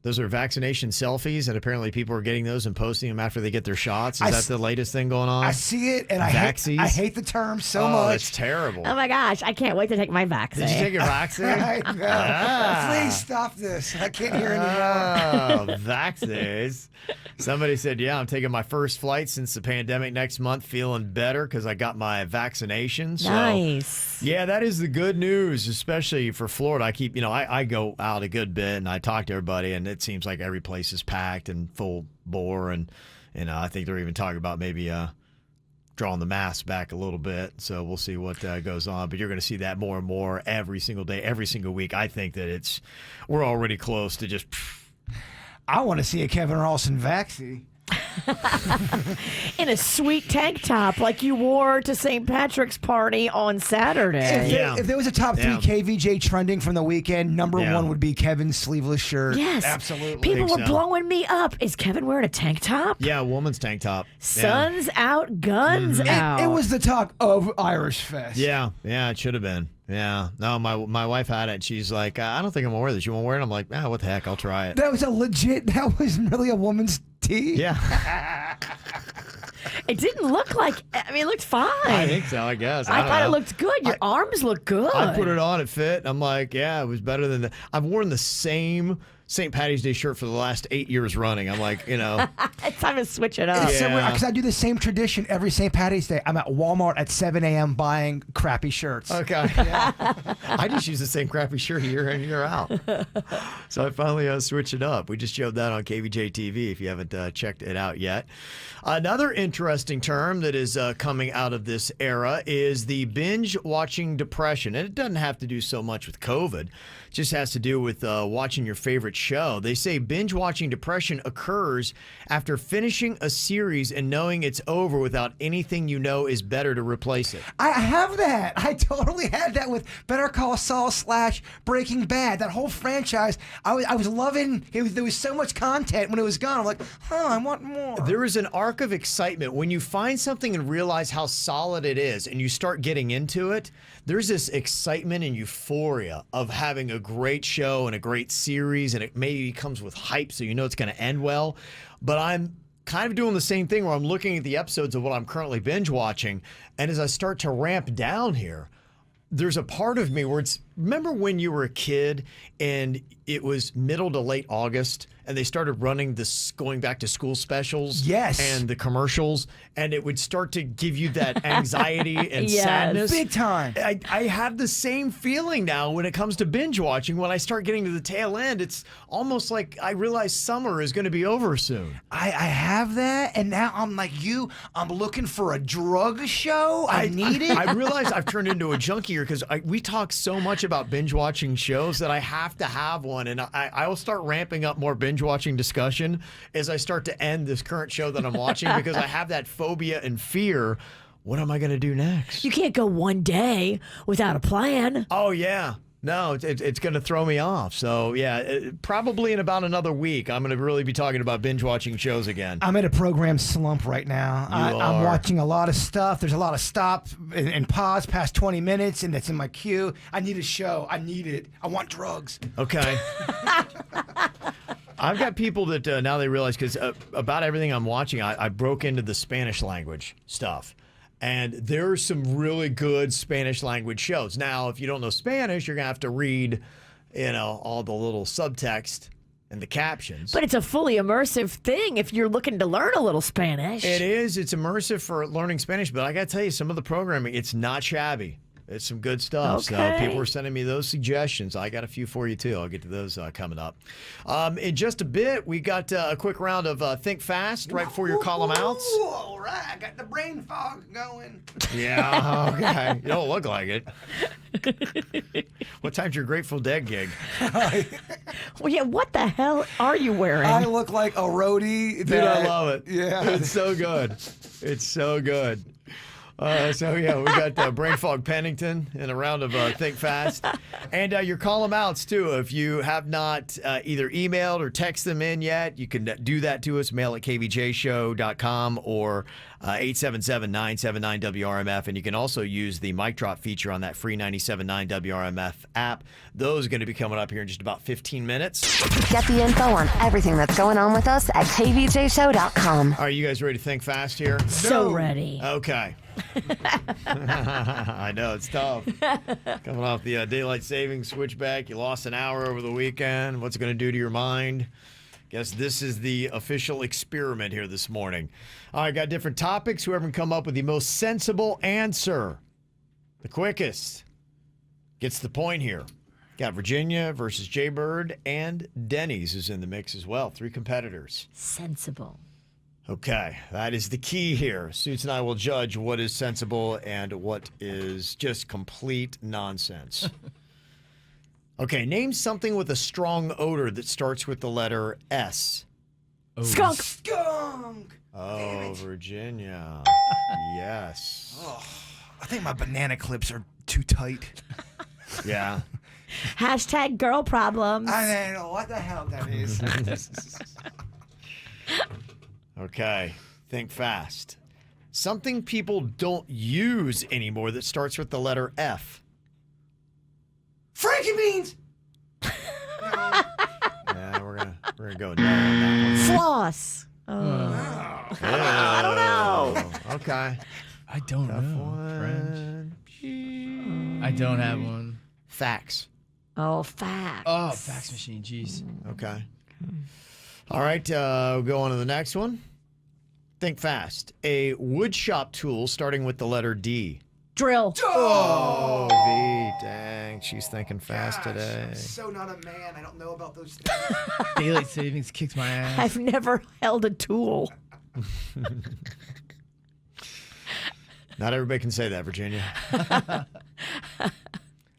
Those are vaccination selfies, and apparently people are getting those and posting them after they get their shots. Is that the latest thing going on? I see it, and I hate the term so much. Oh, it's terrible. Oh my gosh, I can't wait to take my vaccine. Did you take your vaccine? I know. Please stop this. I can't hear anymore. Oh, vaccines. Somebody said, yeah, I'm taking my first flight since the pandemic next month, feeling better because I got my vaccination. So, nice. Yeah, that is the good news, especially for Florida. I keep, I go out a good bit and I talk to everybody, and it seems like every place is packed and full bore. And I think they're even talking about maybe drawing the mask back a little bit. So we'll see what goes on. But you're going to see that more and more every single day, every single week. I think that we're already close to just... I want to see a Kevin Ralston vaccine. In a sweet tank top like you wore to St. Patrick's party on Saturday. If there was a top 3 KVJ trending from the weekend, number 1 would be Kevin's sleeveless shirt. Yes. Absolutely. People were blowing me up. Is Kevin wearing a tank top? Yeah, a woman's tank top. Sun's out, guns out. It was the talk of Irish Fest. Yeah, it should have been. Yeah. No, my wife had it. She's like, I don't think I'm going to wear this. You want to wear it? I'm like, what the heck? I'll try it. That was really a woman's tee? Yeah. It didn't look like, it looked fine. I think so, I guess. I thought it looked good. Your arms look good. I put it on, it fit. I'm like, it was better than I've worn the same St. Patty's Day shirt for the last 8 years running. I'm like, It's time to switch it up. It's so weird because I do the same tradition every St. Patty's Day. I'm at Walmart at 7 a.m. buying crappy shirts. Okay. Yeah. I just use the same crappy shirt year in, year out. So I finally switched it up. We just showed that on Kvj TV if you haven't checked it out yet. Another interesting term that is coming out of this era is the binge-watching depression. And it doesn't have to do so much with COVID. It just has to do with watching your favorite show. They say binge-watching depression occurs after finishing a series and knowing it's over without anything you know is better to replace it. I have that. I totally had that with Better Call Saul / Breaking Bad. That whole franchise, I was loving. There was so much content when it was gone. I'm like, I want more. There is an arc of excitement when you find something and realize how solid it is and you start getting into it. There's this excitement and euphoria of having a great show and a great series, and it maybe comes with hype so you know it's going to end well. But I'm kind of doing the same thing where I'm looking at the episodes of what I'm currently binge watching, and as I start to ramp down here, there's a part of me where remember when you were a kid and it was middle to late August and they started running this going back to school specials? Yes. And the commercials, and it would start to give you that anxiety and Yes. sadness. Big time. I have the same feeling now when it comes to binge watching. When I start getting to the tail end, it's almost like I realize summer is going to be over soon. I have that, and now I'm like you. I'm looking for a drug show. I need it. I realize I've turned into a junkie here because we talk so much about binge watching shows that I have to have one, and I will start ramping up more binge watching discussion as I start to end this current show that I'm watching because I have that phobia and fear. What am I going to do next? You can't go one day without a plan. Oh, yeah. No, it's going to throw me off. So, yeah, probably in about another week, I'm going to really be talking about binge-watching shows again. I'm in a program slump right now. I'm watching a lot of stuff. There's a lot of stop and pause past 20 minutes, and that's in my queue. I need a show. I need it. I want drugs. Okay. I've got people that now they realize, because about everything I'm watching, I broke into the Spanish language stuff. And there are some really good Spanish language shows. Now, if you don't know Spanish, you're going to have to read, all the little subtext and the captions. But it's a fully immersive thing if you're looking to learn a little Spanish. It is. It's immersive for learning Spanish. But I got to tell you, some of the programming, it's not shabby. It's some good stuff. Okay. So people are sending me those suggestions. I got a few for you, too. I'll get to those coming up. In just a bit, we got a quick round of Think Fast right before your column outs. All right, I got the brain fog going. Yeah, okay. You don't look like it. What time's your Grateful Dead gig? Well, yeah, what the hell are you wearing? I look like a roadie. Dude, I love it. Yeah. It's so good. It's so good. So, yeah, we got Brain Fog Pennington in a round of Think Fast. And your column outs, too. If you have not either emailed or texted them in yet, you can do that to us. Mail at kvjshow.com or 877-979-WRMF. And you can also use the mic drop feature on that free 97.9 WRMF app. Those are going to be coming up here in just about 15 minutes. Get the info on everything that's going on with us at kvjshow.com. Are you guys ready to think fast here? So ready. Okay. I know, it's tough. Coming off the daylight savings switchback, you lost an hour over the weekend. What's it going to do to your mind? Guess this is the official experiment here this morning. All right, got different topics. Whoever can come up with the most sensible answer, the quickest, gets the point here. Got Virginia versus Jaybird, and Denny's is in the mix as well. 3 competitors. Sensible. Okay, that is the key here. Suits and I will judge what is sensible and what is just complete nonsense. Okay, name something with a strong odor that starts with the letter S. Skunk. Skunk. Oh, Virginia. Yes. Oh, I think my banana clips are too tight. Yeah. Hashtag girl problems. I don't know what the hell that is. Okay, think fast. Something people don't use anymore that starts with the letter F. Frankie beans. Yeah, we're gonna go down on that one. Floss. I don't know. Okay. I don't know. French. I don't have one. Fax. Oh, facts. Oh, fax machine. Jeez. Okay. All right, we'll go on to the next one. Think fast. A wood shop tool starting with the letter D. Drill. Oh, V. Dang, she's thinking fast today. I'm so not a man. I don't know about those things. Daylight savings kicked my ass. I've never held a tool. Not everybody can say that, Virginia.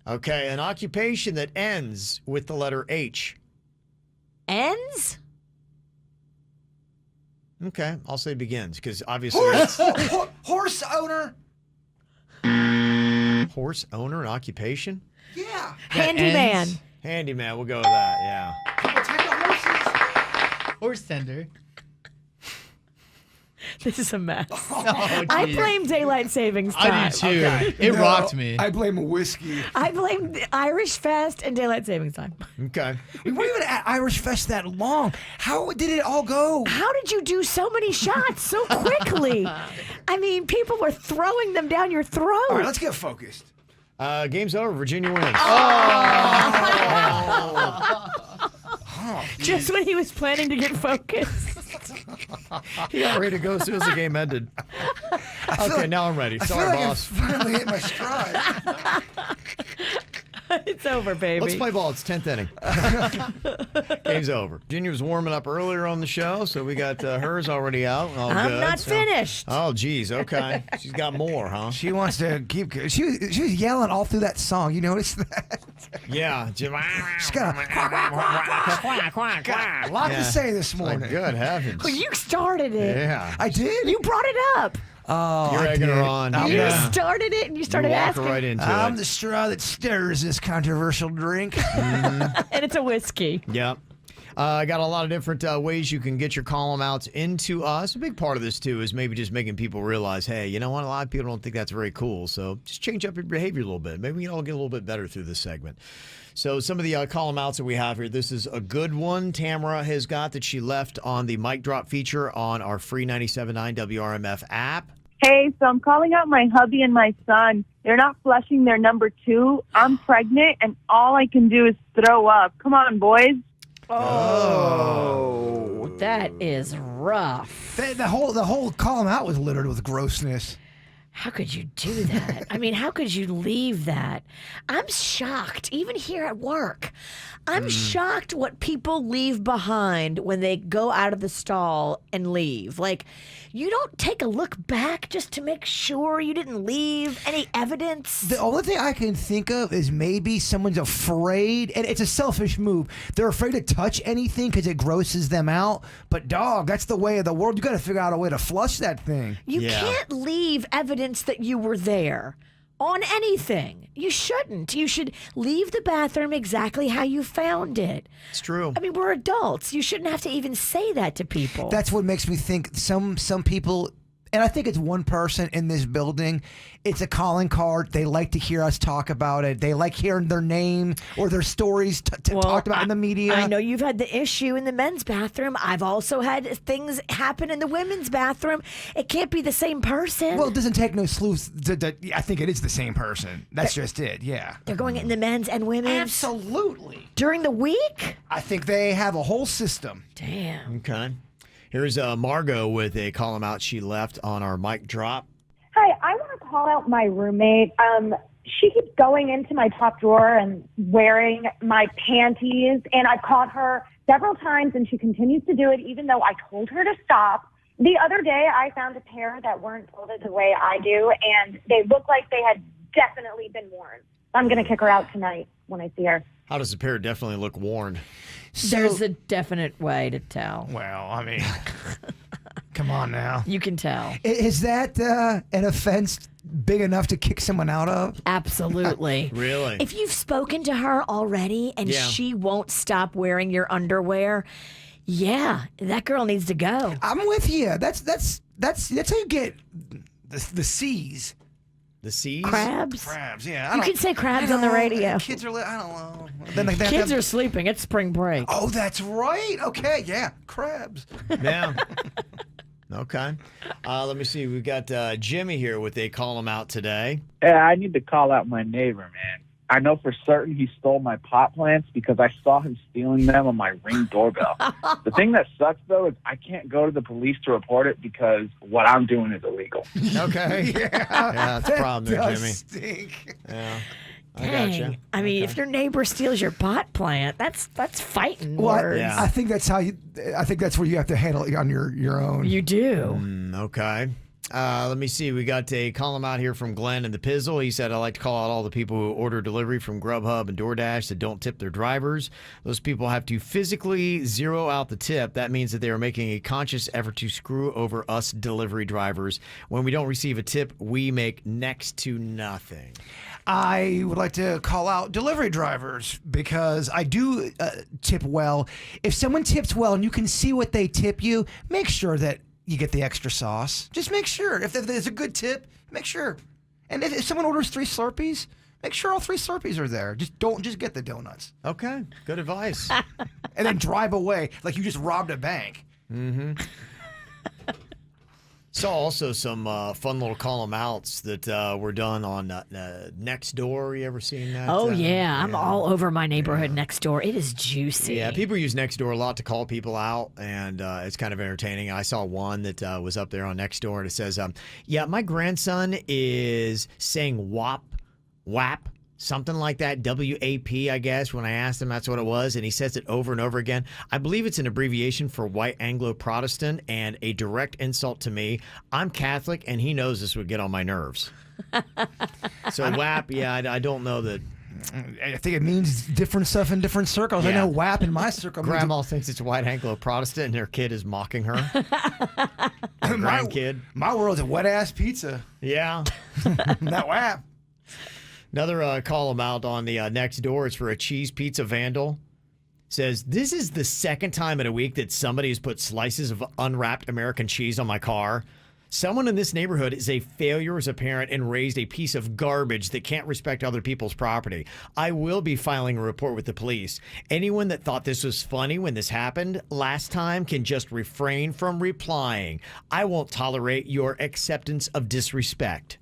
Okay, an occupation that ends with the letter H. Ends? Okay, I'll say begins, because obviously Horse owner. Horse owner, an occupation? Yeah. Handyman. Handyman, we'll go with that, yeah. Take the horses. Horse tender. This is a mess. Oh, I blame daylight savings time. I do too. Okay. It rocked me. I blame a whiskey. I blame the Irish Fest and daylight savings time. Okay. We weren't even at Irish Fest that long. How did it all go? How did you do so many shots so quickly? I mean, people were throwing them down your throat. All right, let's get focused. Game's over. Virginia wins. Just when he was planning to get focused. He got ready to go as soon as the game ended. Okay, now I'm ready. I Sorry, feel like boss. I finally hit my stride. It's over, baby. Let's play ball. It's 10th inning. Game's over. Virginia was warming up earlier on the show, so we got hers already out. All I'm good, not so- finished. Oh, geez. Okay. She's got more, huh? She wants to keep. She was yelling all through that song. You noticed that? Yeah. She's got a lot to say this morning. Like, good heavens. Well, you started it. Yeah. I did. You brought it up. Oh, You're I egging her did. on. You Yeah. started it and you started You walk asking. her right into I'm it. the straw that stirs this controversial drink. And it's a whiskey. Yep. I got a lot of different ways you can get your column outs into us. A big part of this, too, is maybe just making people realize, hey, you know what? A lot of people don't think that's very cool. So just change up your behavior a little bit. Maybe we can all get a little bit better through this segment. So some of the column outs that we have here, this is a good one Tamara has got that she left on the mic drop feature on our free 97.9 WRMF app. Hey, so I'm calling out my hubby and my son. They're not flushing their number 2. I'm pregnant, and all I can do is throw up. Come on, boys. Oh, that is rough. The whole column out was littered with grossness. How could you do that? I mean, how could you leave that? I'm shocked, even here at work. I'm shocked what people leave behind when they go out of the stall and leave. Like, you don't take a look back just to make sure you didn't leave any evidence. The only thing I can think of is maybe someone's afraid, and it's a selfish move. They're afraid to touch anything because it grosses them out. But dog, that's the way of the world. You got to figure out a way to flush that thing. You can't leave evidence that you were there on anything. You shouldn't. You should leave the bathroom exactly how you found it. It's true. I mean, we're adults. You shouldn't have to even say that to people. That's what makes me think some people, and I think it's one person in this building, it's a calling card. They like to hear us talk about it. They like hearing their name or their stories talked about in the media. I know you've had the issue in the men's bathroom. I've also had things happen in the women's bathroom. It can't be the same person. Well, it doesn't take no sleuth. I think it is the same person. That's just it, yeah. They're going in the men's and women's? Absolutely. During the week? I think they have a whole system. Damn. Okay. Here's Margot with a call out she left on our mic drop. Hi, I want to call out my roommate. She keeps going into my top drawer and wearing my panties, and I've caught her several times, and she continues to do it even though I told her to stop. The other day, I found a pair that weren't folded the way I do, and they look like they had definitely been worn. I'm going to kick her out tonight when I see her. How does the pair definitely look worn? There's a definite way to tell. Well, I mean, come on now. You can tell. Is that an offense big enough to kick someone out of? Absolutely. Really? If you've spoken to her already and she won't stop wearing your underwear, that girl needs to go. I'm with you. That's how you get the C's. The C's? Crabs? Crabs, yeah. You can say crabs on the radio. Kids are, I don't know. Kids are sleeping. It's spring break. Oh, that's right. Okay, yeah. Crabs. Yeah. Okay. Let me see. We've got Jimmy here with a call him out today. Yeah, I need to call out my neighbor, man. I know for certain he stole my pot plants because I saw him stealing them on my Ring doorbell. The thing that sucks, though, is I can't go to the police to report it because what I'm doing is illegal. Okay. Yeah, that's a problem there, Jimmy. Stink. Yeah. Dang. I gotcha. I mean, if your neighbor steals your pot plant, that's fighting words. Yeah. I think that's where you have to handle it on your own. You do. Okay. Let me see. We got a call him out here from Glenn in the Pizzle. He said, I'd like to call out all the people who order delivery from Grubhub and DoorDash that don't tip their drivers. Those people have to physically zero out the tip. That means that they are making a conscious effort to screw over us delivery drivers. When we don't receive a tip, we make next to nothing. I would like to call out delivery drivers because I do tip well. If someone tips well and you can see what they tip you, make sure that you get the extra sauce. Just make sure. If there's a good tip, make sure. And if someone orders 3 Slurpees, make sure all 3 Slurpees are there. Don't get the donuts. Okay. Good advice. And then drive away like you just robbed a bank. Mm-hmm. Saw also some fun little call 'em outs that were done on Nextdoor. You ever seen that? Oh, yeah. I'm all over my neighborhood next door. It is juicy. Yeah, people use Nextdoor a lot to call people out, and it's kind of entertaining. I saw one that was up there on Nextdoor, and it says, my grandson is saying WAP, something like that, WAP, I guess. When I asked him, that's what it was, and he says it over and over again. I believe it's an abbreviation for white Anglo-Protestant and a direct insult to me. I'm Catholic, and he knows this would get on my nerves. So WAP, I don't know that. I think it means different stuff in different circles. Yeah. I know WAP in my circle. Grandma thinks it's white Anglo-Protestant, and her kid is mocking her. Her grandkid. My world's a wet-ass pizza. Yeah. Not WAP. Another call him out on the Nextdoor. It's for a cheese pizza vandal. Says, this is the second time in a week that somebody has put slices of unwrapped American cheese on my car. Someone in this neighborhood is a failure as a parent and raised a piece of garbage that can't respect other people's property. I will be filing a report with the police. Anyone that thought this was funny when this happened last time can just refrain from replying. I won't tolerate your acceptance of disrespect.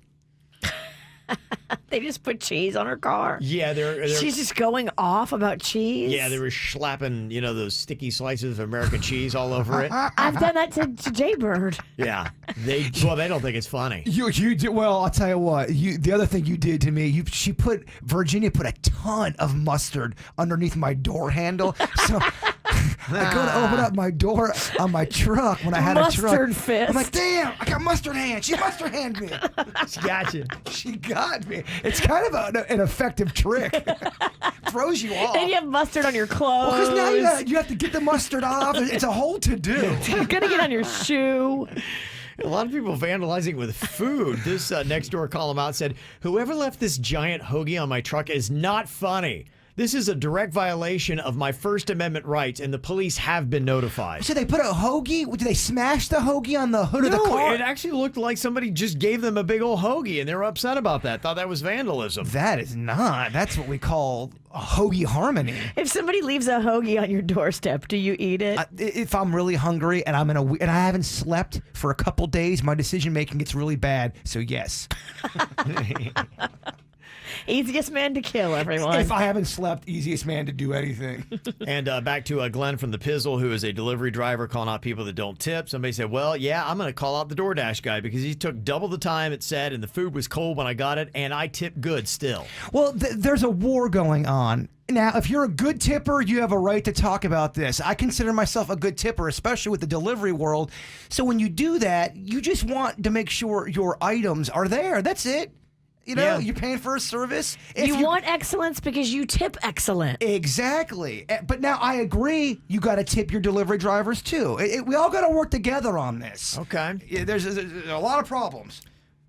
They just put cheese on her car. Yeah, they're She's just going off about cheese. Yeah, they were slapping, those sticky slices of American cheese all over it. I've done that to Jaybird. Yeah, they don't think it's funny. You did well. I'll tell you what. The other thing you did to me, Virginia put a ton of mustard underneath my door handle. So I go to open up my door on my truck when I had a truck. Mustard fist. I'm like, damn, I got mustard hand. She mustard hand me. She got you. She got me. It's kind of an effective trick. Throws you off. And you have mustard on your clothes. Because now you have to get the mustard off. It's a whole to-do. You're going to get on your shoe. A lot of people vandalizing with food. This Nextdoor column out said, whoever left this giant hoagie on my truck is not funny. This is a direct violation of my First Amendment rights, and the police have been notified. So they put a hoagie? Did they smash the hoagie on the hood of the car? No, it actually looked like somebody just gave them a big old hoagie, and they were upset about that. Thought that was vandalism. That is not. That's what we call a hoagie harmony. If somebody leaves a hoagie on your doorstep, do you eat it? If I'm really hungry and and I haven't slept for a couple days, my decision making gets really bad. So yes. Easiest man to kill, everyone. If I haven't slept, easiest man to do anything. And back to Glenn from the Pizzle, who is a delivery driver calling out people that don't tip. Somebody said, well, yeah, I'm going to call out the DoorDash guy because he took double the time it said, and the food was cold when I got it, and I tipped good still. Well, there's a war going on. Now, if you're a good tipper, you have a right to talk about this. I consider myself a good tipper, especially with the delivery world. So when you do that, you just want to make sure your items are there. That's it. You're paying for a service. You want excellence because you tip excellent. Exactly. But now I agree, you got to tip your delivery drivers too. We all got to work together on this. Okay. There's a lot of problems.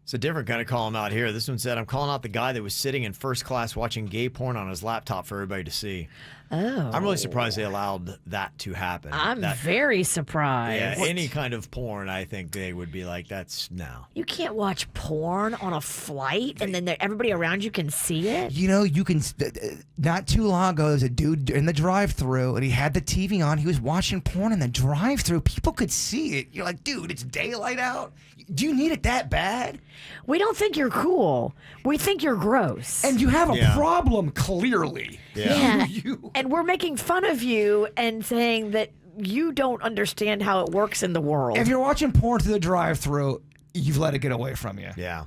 It's a different kind of calling out here. This one said, I'm calling out the guy that was sitting in first class watching gay porn on his laptop for everybody to see. Oh. I'm really surprised they allowed that to happen. I'm very surprised. Yeah, any kind of porn, I think they would be like, that's no. You can't watch porn on a flight and then everybody around you can see it? You can, not too long ago, there's a dude in the drive-thru and he had the TV on. He was watching porn in the drive-thru. People could see it. You're like, dude, it's daylight out. Do you need it that bad? We don't think you're cool. We think you're gross. And you have a problem, clearly. Yeah. And we're making fun of you and saying that you don't understand how it works in the world. If you're watching porn through the drive-thru, you've let it get away from you. Yeah.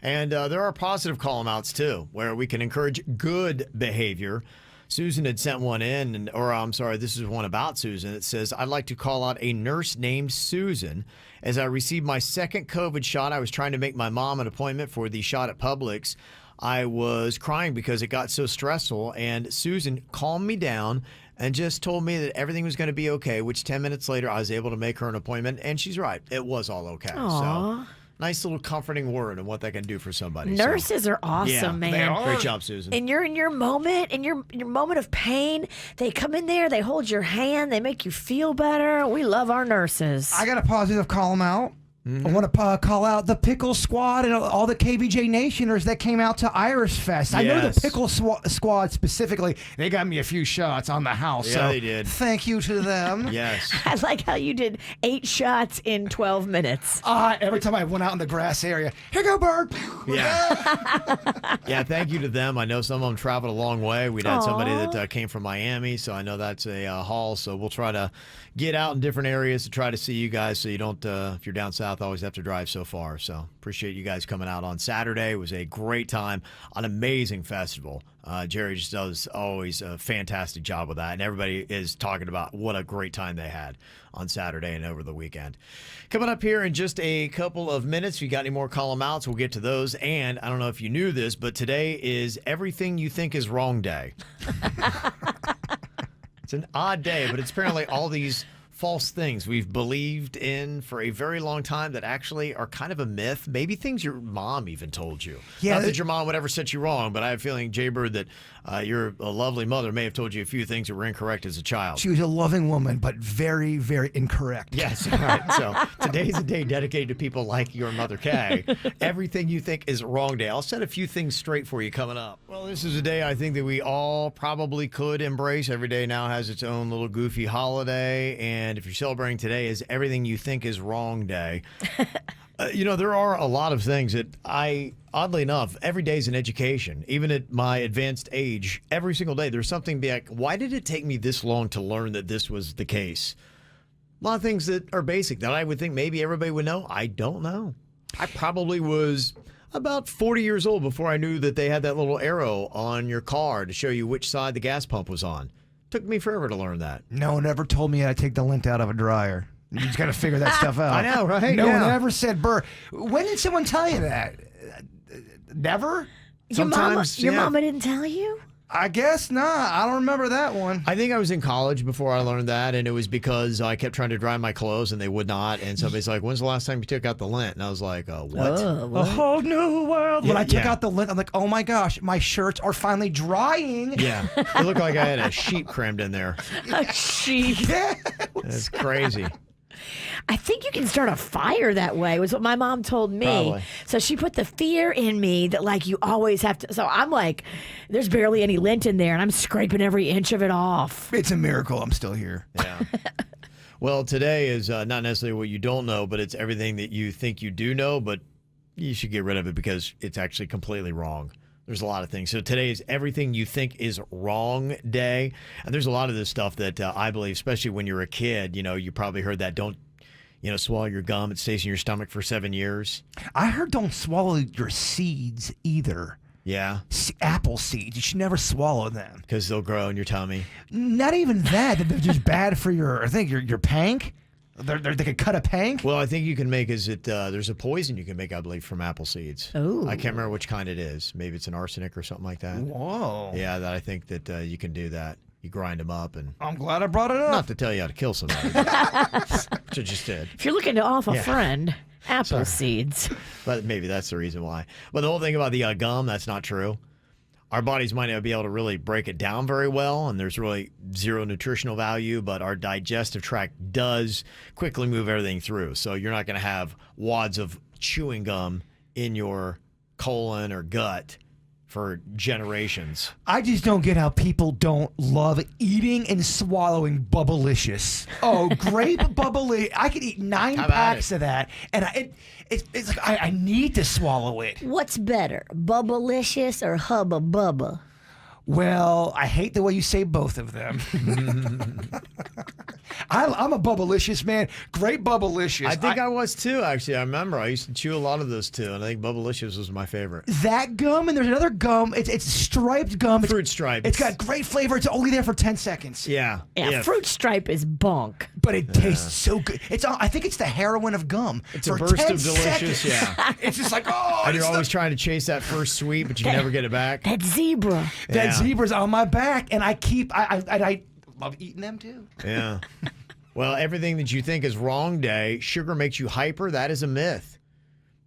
And there are positive call-outs, too, where we can encourage good behavior. Susan had sent one in, this is one about Susan. It says, I'd like to call out a nurse named Susan. As I received my second COVID shot, I was trying to make my mom an appointment for the shot at Publix. I was crying because it got so stressful, and Susan calmed me down and just told me that everything was going to be okay, which 10 minutes later, I was able to make her an appointment, and she's right. It was all okay. Aww. So nice little comforting word and what that can do for somebody. Nurses are awesome, man. They are. Great job, Susan. And you're in your moment, in your moment of pain. They come in there, they hold your hand, they make you feel better. We love our nurses. I got a positive call them out. I want to call out the Pickle Squad and all the KVJ Nationers that came out to Irish Fest. I know the Pickle Squad specifically. They got me a few shots on the house. Yeah, so they did. Thank you to them. Yes. I like how you did 8 shots in 12 minutes. Every time I went out in the grass area, here go, bird. Yeah. Yeah, thank you to them. I know some of them traveled a long way. We'd had somebody that came from Miami, so I know that's a haul. So we'll try to get out in different areas to try to see you guys so you don't, if you're down south, always have to drive so far. So appreciate you guys coming out on Saturday. It was a great time, an amazing festival. Jerry just does always a fantastic job with that, and everybody is talking about what a great time they had on Saturday and over the weekend. Coming up here in just a couple of minutes, if you got any more column outs, we'll get to those. And I don't know if you knew this, but today is Everything You Think Is Wrong Day. It's an odd day, but it's apparently all these false things we've believed in for a very long time that actually are kind of a myth. Maybe things your mom even told you. Yeah, not that your mom would ever set you wrong, but I have a feeling, Jaybird, that your lovely mother may have told you a few things that were incorrect as a child. She was a loving woman, but very, very incorrect. Yes. All right. So today's a day dedicated to people like your mother, Kay. Everything you think is wrong day. I'll set a few things straight for you coming up. Well, this is a day I think that we all probably could embrace. Every day now has its own little goofy holiday, and And if you're celebrating today is everything you think is wrong day. There are a lot of things that oddly enough, every day is an education. Even at my advanced age, every single day, there's something be like, why did it take me this long to learn that this was the case? A lot of things that are basic that I would think maybe everybody would know. I don't know. I probably was about 40 years old before I knew that they had that little arrow on your car to show you which side the gas pump was on. Took me forever to learn that. No one ever told me how to take the lint out of a dryer. You just got to figure that stuff out. I know, right? No one ever said burr. When did someone tell you that? Never? Your mama didn't tell you? I guess not. I don't remember that one. I think I was in college before I learned that, and it was because I kept trying to dry my clothes, and they would not. And somebody's like, when's the last time you took out the lint? And I was like, what? A whole new world. When I took out the lint, I'm like, oh my gosh, my shirts are finally drying. Yeah. It looked like I had a sheep crammed in there. A sheep. Yeah. That's crazy. I think you can start a fire that way, was what my mom told me. Probably. So she put the fear in me that, like, you always have to. So I'm like, there's barely any lint in there, and I'm scraping every inch of it off. It's a miracle I'm still here. Yeah. Well, today is not necessarily what you don't know, but it's everything that you think you do know, but you should get rid of it because it's actually completely wrong. There's a lot of things. So today is everything you think is wrong day. And there's a lot of this stuff that I believe, especially when you're a kid, you probably heard that don't, swallow your gum. It stays in your stomach for 7 years. I heard don't swallow your seeds either. Yeah. Apple seeds. You should never swallow them. Because they'll grow in your tummy. Not even that. They're just bad for your pank. They could cut a pank? Well, I think you can make there's a poison you can make, I believe, from apple seeds. Oh. I can't remember which kind it is. Maybe it's an arsenic or something like that. Whoa. Yeah, I think that you can do that. You grind them up. And I'm glad I brought it up. Not to tell you how to kill somebody, which I just did. If you're looking to off a friend, apple seeds. But maybe that's the reason why. But the whole thing about the gum, that's not true. Our bodies might not be able to really break it down very well, and there's really zero nutritional value, but our digestive tract does quickly move everything through. So you're not going to have wads of chewing gum in your colon or gut for generations. I just don't get how people don't love eating and swallowing Bubblicious. Oh, grape Bubblicious. I could eat 9 packs of that, and it's like I need to swallow it. What's better, Bubblicious or Hubba Bubba? Well, I hate the way you say both of them. I'm a Bubblicious man. Great Bubblicious. I think I was too, actually. I remember I used to chew a lot of those too, and I think Bubblicious was my favorite. That gum, and there's another gum. It's striped gum. Fruit stripe. It's got great flavor. It's only there for 10 seconds. Yeah. Fruit stripe is bunk. But it tastes so good. I think it's the heroin of gum. It's a burst of delicious, seconds. yeah. It's just like, and you're always trying to chase that first sweet, but you never get it back. That zebra. That zebra's on my back, and I love eating them too. Yeah. Well, everything that you think is wrong day, sugar makes you hyper. That is a myth.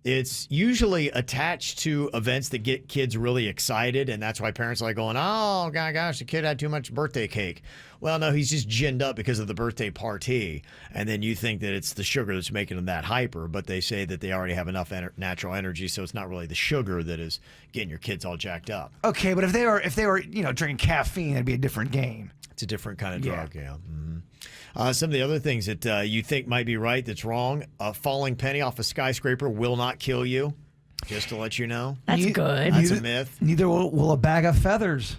It's usually attached to events that get kids really excited, and that's why parents are like going, oh, gosh, the kid had too much birthday cake. Well, no, he's just ginned up because of the birthday party, and then you think that it's the sugar that's making him that hyper, but they say that they already have enough natural energy, so it's not really the sugar that is getting your kids all jacked up. Okay, but if they were drinking caffeine, it'd be a different game. It's a different kind of drug, yeah. Mm-hmm. Some of the other things that you think might be right that's wrong, a falling penny off a skyscraper will not kill you, just to let you know. That's good. That's a myth. Neither will a bag of feathers.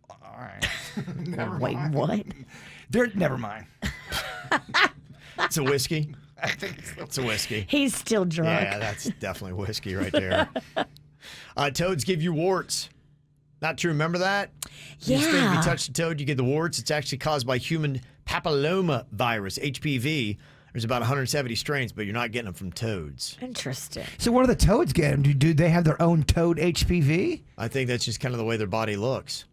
All right. Wait, what? Never mind. It's a whiskey. I think it's a whiskey. He's still drunk. Yeah, that's definitely whiskey right there. Toads give you warts. Not true. Remember that? Yeah. You just think if you touch the toad, you get the warts. It's actually caused by human papilloma virus, HPV. There's about 170 strains, but you're not getting them from toads. Interesting. So where do the toads get them? Do they have their own toad HPV? I think that's just kind of the way their body looks.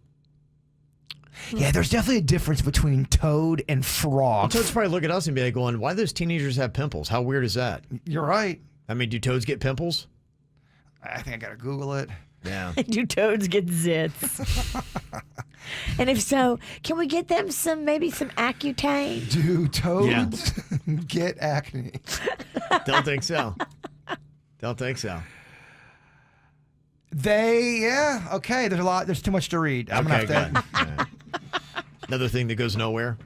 Yeah, there's definitely a difference between toad and frog. Well, toads probably look at us and be like going, why do those teenagers have pimples? How weird is that? You're right. I mean, do toads get pimples? I think I got to Google it. Yeah. Do toads get zits? And if so, can we get them maybe some Accutane? Do toads get acne? Don't think so. Don't think so. Okay, there's too much to read. I'm okay, gonna have to. Another thing that goes nowhere.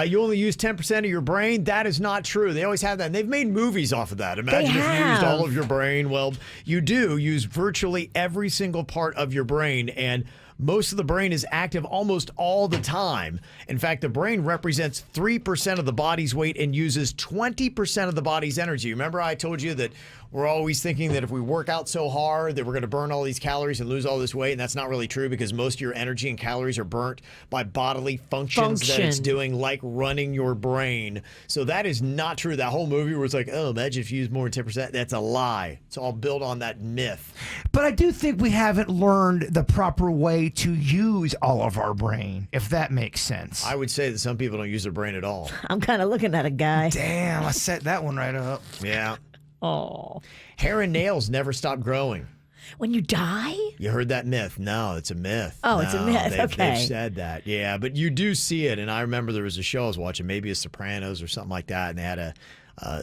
You only use 10% of your brain. That is not true. They always have that. And they've made movies off of that. Imagine if you used all of your brain. Well, you do use virtually every single part of your brain, and most of the brain is active almost all the time. In fact, the brain represents 3% of the body's weight and uses 20% of the body's energy. Remember I told you that we're always thinking that if we work out so hard that we're going to burn all these calories and lose all this weight, and that's not really true because most of your energy and calories are burnt by bodily functions that it's doing, like running your brain. So that is not true. That whole movie where it's like, oh, imagine if you use more than 10%, that's a lie. It's all built on that myth. But I do think we haven't learned the proper way to use all of our brain, if that makes sense. I would say that some people don't use their brain at all. I'm kind of looking at a guy. Damn, I set that one right up. Yeah. Oh. Hair and nails never stop growing. When you die? You heard that myth? No, it's a myth. Oh, it's a myth. Okay. They've said that. Yeah, but you do see it. And I remember there was a show I was watching, maybe a Sopranos or something like that, and they had a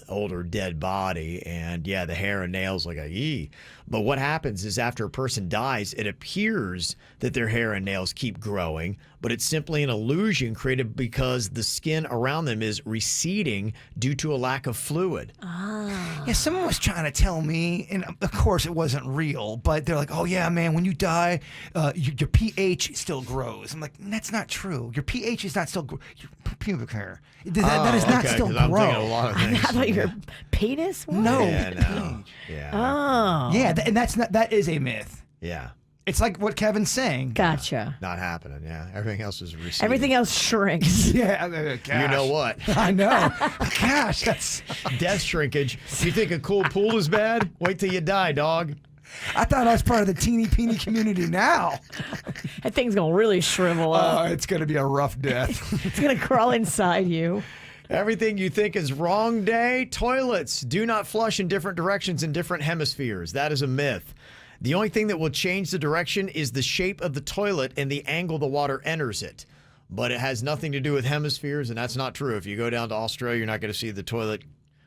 older dead body, and yeah, the hair and nails like a yee. But what happens is after a person dies, it appears that their hair and nails keep growing, but it's simply an illusion created because the skin around them is receding due to a lack of fluid. Yeah, someone was trying to tell me, and of course it wasn't real, but they're like, oh yeah, man, when you die, your pH still grows. I'm like, that's not true. Your pH is not still your pubic hair. That is not still grow. I'm thinking of a lot of things. I thought your penis was? No. Yeah, no. Yeah. Oh. Yeah, and that is a myth. Yeah. It's like what Kevin's saying. Gotcha. Not happening, yeah. Everything else is receding. Everything else shrinks. Yeah, gosh. You know what? I know. Gosh, that's death shrinkage. You think a cool pool is bad? Wait till you die, dog. I thought I was part of the teeny-peeny community now. That thing's going to really shrivel up. Oh, it's going to be a rough death. It's going to crawl inside you. Everything you think is wrong day. Toilets do not flush in different directions in different hemispheres. That is a myth. The only thing that will change the direction is the shape of the toilet and the angle the water enters it. But it has nothing to do with hemispheres, and that's not true. If you go down to Australia, you're not going to see the toilet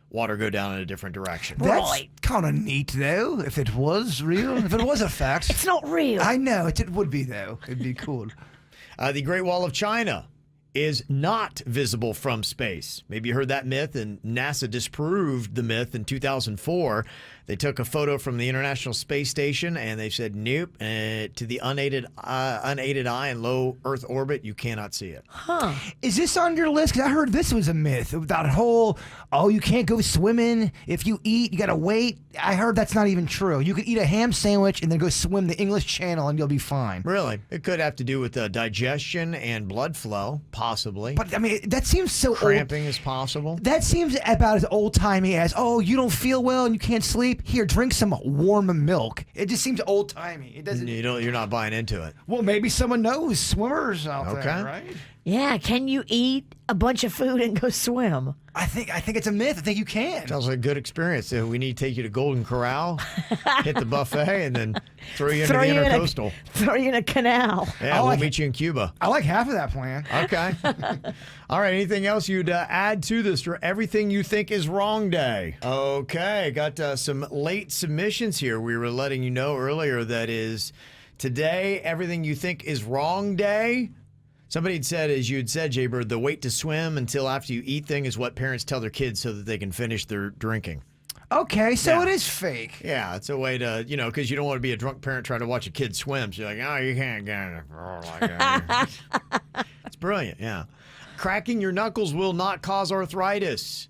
water go down in a different direction. That's kind of neat, though, if it was real. If it was a fact. It's not real. I know. It would be, though. It'd be cool. The Great Wall of China is not visible from space. Maybe you heard that myth, and NASA disproved the myth in 2004. They took a photo from the International Space Station, and they said, nope, to the unaided eye in low Earth orbit, you cannot see it. Huh. Is this on your list? Because I heard this was a myth. That whole, you can't go swimming. If you eat, you got to wait. I heard that's not even true. You could eat a ham sandwich and then go swim the English Channel, and you'll be fine. Really? It could have to do with digestion and blood flow, possibly. But, I mean, that seems so Cramping is possible. That seems about as old-timey as, you don't feel well and you can't sleep. Here, drink some warm milk. It just seems old-timey. It doesn't. You're not buying into it. Well, maybe someone knows swimmers out there, right? Yeah, can you eat a bunch of food and go swim? I think it's a myth. I think you can. Sounds like a good experience. We need to take you to Golden Corral, hit the buffet, and then throw you into the intercoastal. Throw you in a canal. Yeah, we'll meet you in Cuba. I like half of that plan. Okay. All right. Anything else you'd add to this for everything you think is wrong day? Okay. Got some late submissions here. We were letting you know earlier that is today everything you think is wrong day. Somebody had said, as you had said, Jay Bird, the wait to swim until after you eat thing is what parents tell their kids so that they can finish their drinking. Okay, so it is fake. Yeah, it's a way to, because you don't want to be a drunk parent trying to watch a kid swim. So you're like, you can't get it. It's brilliant, yeah. Cracking your knuckles will not cause arthritis.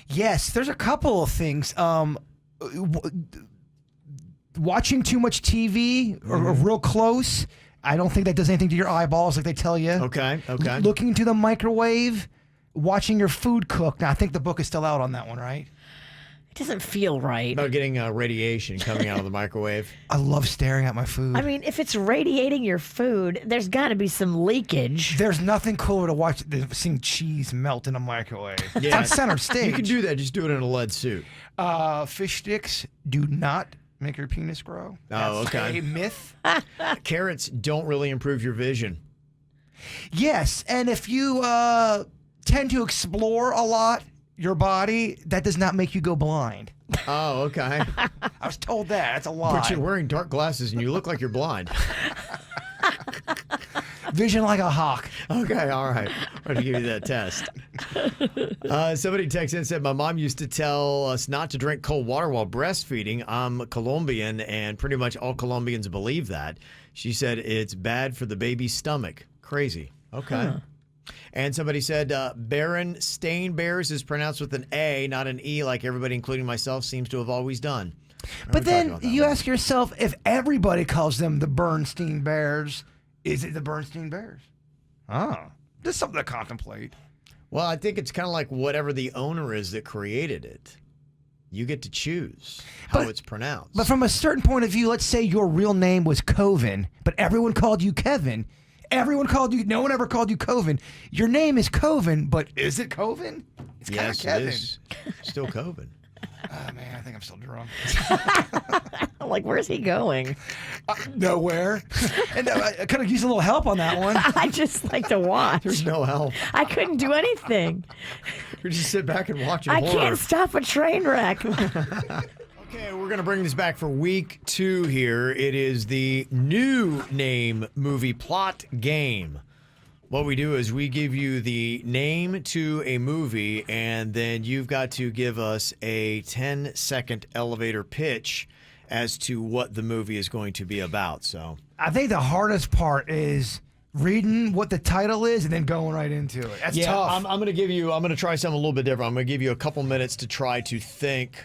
Yes, there's a couple of things. Watching too much TV or real close, I don't think that does anything to your eyeballs like they tell you. Okay. Looking into the microwave, watching your food cook. Now, I think the book is still out on that one, right? It doesn't feel right. About getting radiation coming out of the microwave. I love staring at my food. I mean, if it's radiating your food, there's got to be some leakage. There's nothing cooler to watch than seeing cheese melt in a microwave. Yeah. It's on center stage. You can do that. Just do it in a lead suit. Fish sticks do not make your penis grow. That's a myth. Carrots don't really improve your vision. Yes, and if you tend to explore a lot your body, that does not make you go blind. Oh, okay. I was told that. That's a lie. But you're wearing dark glasses and you look like you're blind. Vision like a hawk. Okay, all right. I'm going to give you that test. Somebody texted in and said, my mom used to tell us not to drink cold water while breastfeeding. I'm Colombian, and pretty much all Colombians believe that. She said it's bad for the baby's stomach. Crazy. Okay. Huh. And somebody said, Berenstain Bears is pronounced with an A, not an E, like everybody, including myself, seems to have always done. But then you ask yourself, if everybody calls them the Bernstein Bears, is it the Bernstein Bears? Oh, this is something to contemplate. Well, I think it's kind of like whatever the owner is that created it. You get to choose how it's pronounced. But from a certain point of view, let's say your real name was Kovin, but everyone called you Kevin. Everyone called you, no one ever called you Kovin. Your name is Kovin, but is it Kovin? It's kind of Kevin. It is. Still Kovin. Oh, man, I think I'm still drunk. I'm like, where's he going? Nowhere. And I could have used a little help on that one. I just like to watch. There's no help. I couldn't do anything. You just sit back and watch it. I can't stop a train wreck. Okay, we're going to bring this back for week 2 here. It is the new name movie plot game. What we do is we give you the name to a movie, and then you've got to give us a 10-second elevator pitch as to what the movie is going to be about. So I think the hardest part is reading what the title is and then going right into it. That's tough. I'm going to try something a little bit different. I'm going to give you a couple minutes to try to think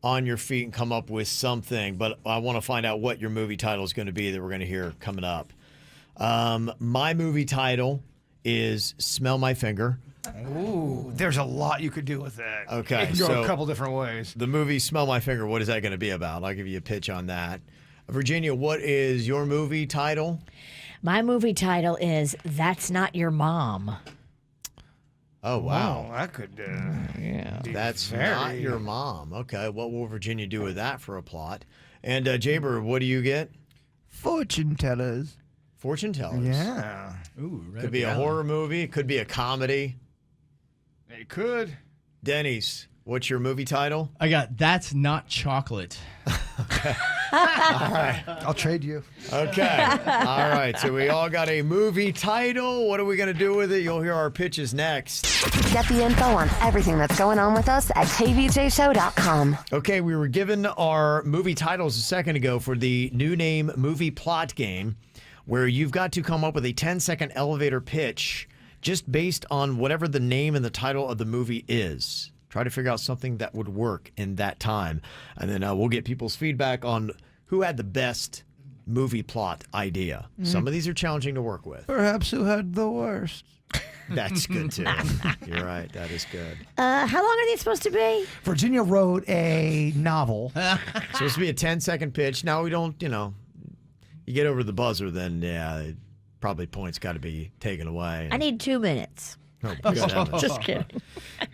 on your feet and come up with something, but I want to find out what your movie title is going to be that we're going to hear coming up. My movie title is Smell My Finger. Ooh, there's a lot you could do with that. Okay, it can go a couple different ways. The movie Smell My Finger, what is that going to be about? I'll give you a pitch on that. Virginia, what is your movie title? My movie title is That's Not Your Mom. Oh, wow. That could That's Not Your Mom. Okay, what will Virginia do with that for a plot? And Jaber, what do you get? Fortune tellers. Fortune tellers. Yeah. Ooh, right could be a horror movie. It could be a comedy. It could. Denny's, what's your movie title? I got That's Not Chocolate. Okay. All right. I'll trade you. Okay. All right. So we all got a movie title. What are we going to do with it? You'll hear our pitches next. Get the info on everything that's going on with us at kvjshow.com. Okay, we were given our movie titles a second ago for the new name movie plot game, where you've got to come up with a 10-second elevator pitch just based on whatever the name and the title of the movie is. Try to figure out something that would work in that time. And then we'll get people's feedback on who had the best movie plot idea. Some of these are challenging to work with. Perhaps who had the worst. That's good, too. You're right. That is good. How long are these supposed to be? Virginia wrote a novel. Supposed to be a 10-second pitch. Now we don't, you get over the buzzer, then, probably points got to be taken away. I need 2 minutes. Oh, good heavens. Just kidding.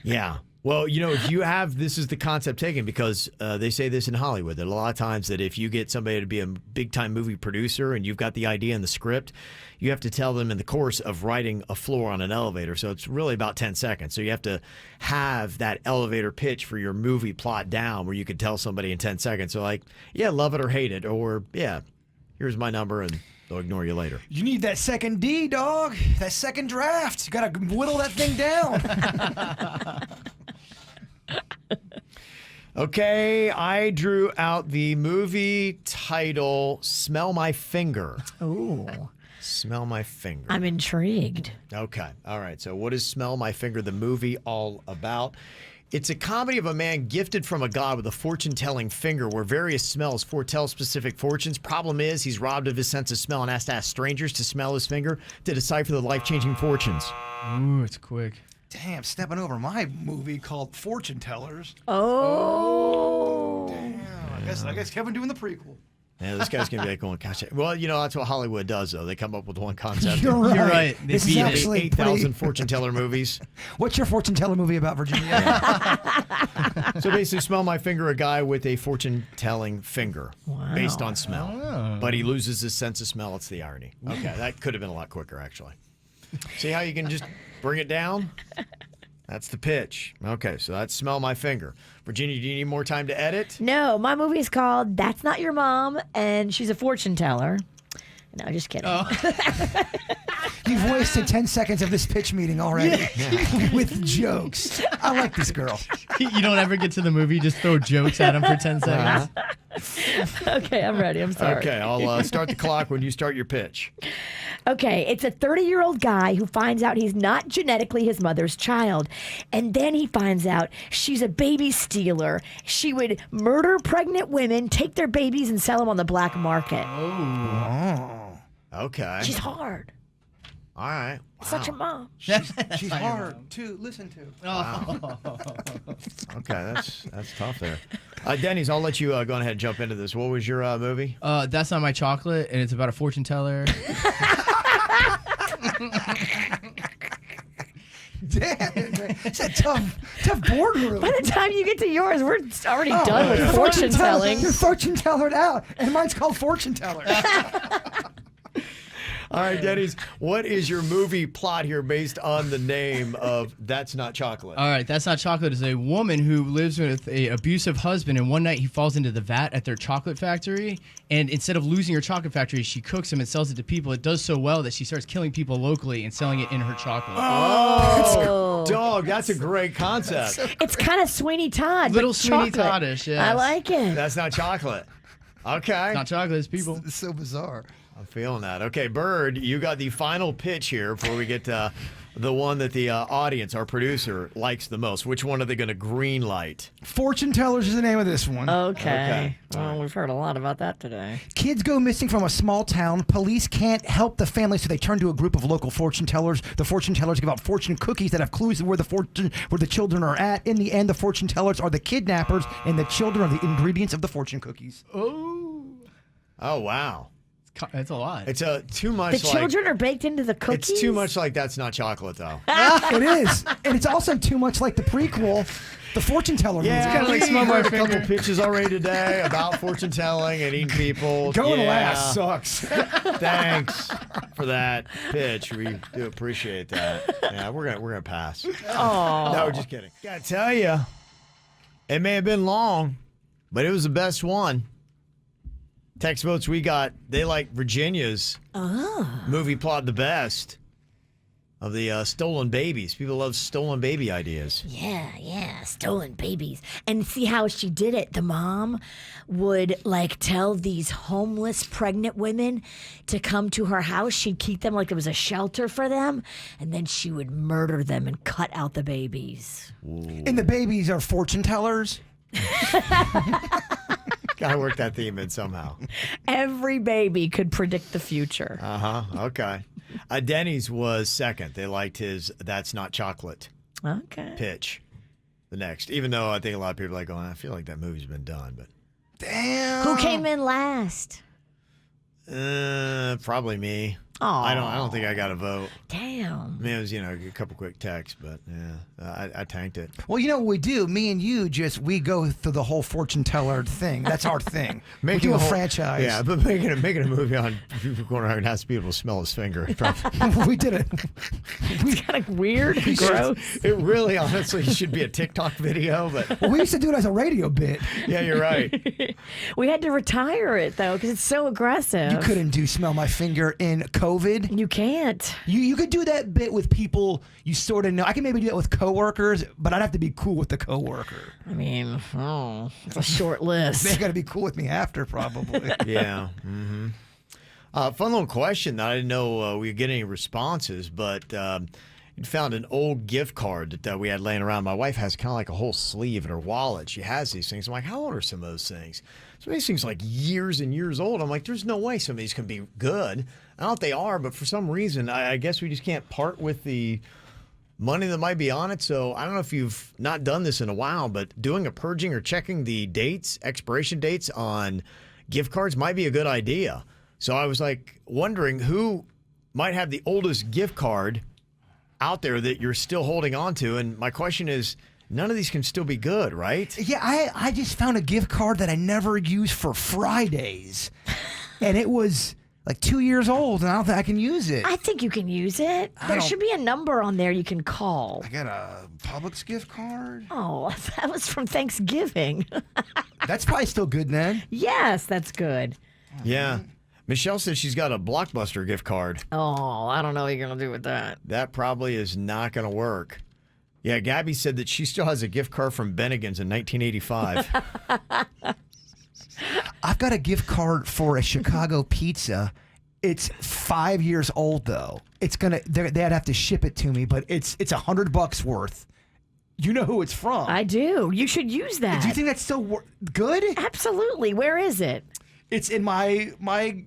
Yeah. Well, if you have, this is the concept taken because they say this in Hollywood, that a lot of times that if you get somebody to be a big-time movie producer and you've got the idea and the script, you have to tell them in the course of writing a floor on an elevator. So it's really about 10 seconds. So you have to have that elevator pitch for your movie plot down where you could tell somebody in 10 seconds. So like, yeah, love it or hate it, or yeah, here's my number and they'll ignore you later. You need that second D, dog. That second draft. You got to whittle that thing down. Okay, I drew out the movie title, Smell My Finger. Ooh. Smell My Finger. I'm intrigued. Okay, all right. So what is Smell My Finger, the movie, all about? It's a comedy of a man gifted from a god with a fortune-telling finger where various smells foretell specific fortunes. Problem is, he's robbed of his sense of smell and has to ask strangers to smell his finger to decipher the life-changing fortunes. Ooh, it's quick. Damn, stepping over my movie called Fortune Tellers. Oh. Damn, I guess Kevin doing the prequel. Yeah, this guy's going to be like going, gosh. Well, that's what Hollywood does, though. They come up with one concept. You're right. You're right. They This is beat it. actually 8,000 fortune teller movies. What's your fortune teller movie about, Virginia? So basically, Smell My Finger, a guy with a fortune-telling finger based on smell. Oh. But he loses his sense of smell. It's the irony. Okay, that could have been a lot quicker, actually. See how you can just bring it down? That's the pitch. Okay, so that's Smell My Finger. Virginia, do you need more time to edit? No, my movie's called That's Not Your Mom, and she's a fortune teller. No, just kidding. Oh. You've wasted 10 seconds of this pitch meeting already with jokes. I like this girl. You don't ever get to the movie, just throw jokes at him for 10 seconds. Okay, I'm ready. I'm sorry. Okay, I'll start the clock when you start your pitch. Okay, it's a 30-year-old guy who finds out he's not genetically his mother's child. And then he finds out she's a baby stealer. She would murder pregnant women, take their babies, and sell them on the black market. Oh. Okay. She's hard. All right. Such a mom. She's hard to listen to. Wow. Okay, that's tough there. Denny's, I'll let you go ahead and jump into this. What was your movie? That's Not My Chocolate, and it's about a fortune teller. Damn, it's a tough boardroom. By the time you get to yours, we're already done with fortune telling. You're fortune tellered out, and mine's called Fortune Teller. All right, Denny's, what is your movie plot here based on the name of That's Not Chocolate? All right, That's Not Chocolate is a woman who lives with an abusive husband, and one night he falls into the vat at their chocolate factory, and instead of losing her chocolate factory, she cooks him and sells it to people. It does so well that she starts killing people locally and selling it in her chocolate. Oh, dog, that's a great concept. It's kind of Sweeney Todd. Little but Sweeney chocolate. Toddish, yes. I like it. That's Not Chocolate. Okay. Not chocolate, it's people. It's so bizarre. I'm feeling that. Okay, Bird, you got the final pitch here before we get to the one that the audience, our producer, likes the most. Which one are they going to green light? Fortune Tellers is the name of this one. Okay. Well, we've heard a lot about that today. Kids go missing from a small town. Police can't help the family, so they turn to a group of local fortune tellers. The fortune tellers give out fortune cookies that have clues where the children are at. In the end, the fortune tellers are the kidnappers, and the children are the ingredients of the fortune cookies. Oh, wow. It's a lot. It's too much. The children are baked into the cookies? It's too much like That's Not Chocolate, though. It is. And it's also too much like the prequel, The Fortune Teller. Yeah, movie. it's kind of like Smell My Finger. A couple pitches already today about fortune telling and eating people. Going last sucks. Thanks for that pitch. We do appreciate that. Yeah, we're gonna pass. Oh. No, we're just kidding. Gotta tell you, it may have been long, but it was the best one. Text votes we got, they like Virginia's movie plot the best of the stolen babies. People love stolen baby ideas. Yeah, stolen babies. And see how she did it. The mom would tell these homeless pregnant women to come to her house. She'd keep them like it was a shelter for them. And then she would murder them and cut out the babies. Ooh. And the babies are fortune tellers. Gotta work that theme in somehow. Every baby could predict the future. Okay. Denny's was second. They liked his That's Not Chocolate pitch. The next. Even though I think a lot of people are like, I feel like that movie's been done. But damn. Who came in last? Probably me. Aw. I don't think I got a vote. Damn. I mean, it was, a couple quick texts, but I tanked it. Well, you know what we do? Me and you we go through the whole fortune teller thing. That's our thing. We do a franchise. Yeah, but making a movie on people going around and asking people to smell his finger. We did it. It's kind of weird and gross. It really, honestly, should be a TikTok video. But we used to do it as a radio bit. Yeah, you're right. We had to retire it, though, because it's so aggressive. You couldn't do Smell My Finger in COVID. You can't. You could do that bit with people you sort of know. I can maybe do that with coworkers, but I'd have to be cool with the coworker. I mean, it's a short list. They got to be cool with me after, probably. Yeah. Mm-hmm. Fun little question that I didn't know we would get any responses, but you found an old gift card that we had laying around. My wife has kind of like a whole sleeve in her wallet. She has these things. I'm like, how old are some of those things? Some of these things like years and years old. I'm like, there's no way some of these can be good. I don't know if they are, but for some reason, I guess we just can't part with the money that might be on it. So I don't know if you've not done this in a while, but doing a purging or checking the dates, expiration dates on gift cards might be a good idea. So I was like wondering who might have the oldest gift card out there that you're still holding on to. And my question is, none of these can still be good, right? Yeah, I just found a gift card that I never used for Fridays. And it was like 2 years old, and I don't think I can use it. I think you can use it. There should be a number on there you can call. I got a Publix gift card. Oh, that was from Thanksgiving. That's probably still good then. Yes, that's good. Yeah. Michelle says she's got a Blockbuster gift card. Oh, I don't know what you're going to do with that. That probably is not going to work. Yeah, Gabby said that she still has a gift card from Bennigan's in 1985. I've got a gift card for a Chicago pizza. It's 5 years old though. They'd have to ship it to me, but it's $100 worth. You know who it's from. I do. You should use that. Do you think that's still good? Absolutely. Where is it? It's in my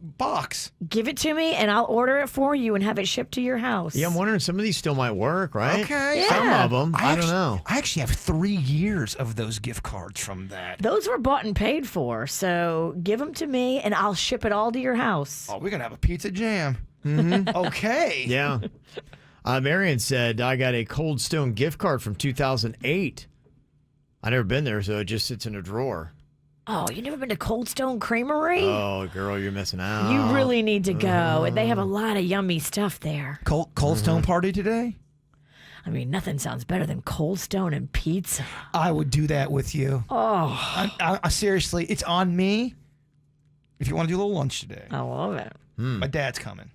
box. Give it to me, and I'll order it for you and have it shipped to your house. Yeah, I'm wondering, some of these still might work, right? Okay. Yeah. Some of them. I don't know. I actually have 3 years of those gift cards from that. Those were bought and paid for, so give them to me, and I'll ship it all to your house. Oh, we're going to have a pizza jam. Mm-hmm. Okay. Yeah. Marion said, I got a Cold Stone gift card from 2008. I've never been there, so it just sits in a drawer. Oh, you never been to Cold Stone Creamery? Oh, girl, you're missing out. You really need to go. They have a lot of yummy stuff there. Cold Stone party today? I mean, nothing sounds better than Cold Stone and pizza. I would do that with you. Oh. I seriously, it's on me if you want to do a little lunch today. I love it. My dad's coming.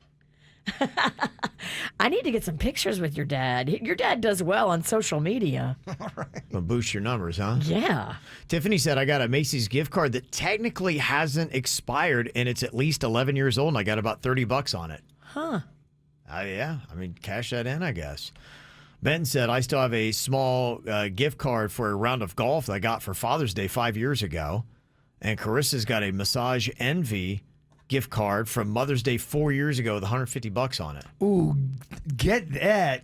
I need to get some pictures with your dad. Your dad does well on social media. All right. Gonna boost your numbers, huh? Yeah. Tiffany said, I got a Macy's gift card that technically hasn't expired, and it's at least 11 years old, and I got about $30 on it. Huh. Yeah. I mean, cash that in, I guess. Ben said, I still have a small gift card for a round of golf that I got for Father's Day 5 years ago. And Carissa's got a Massage Envy gift card from Mother's Day 4 years ago with $150 on it. Ooh, get that.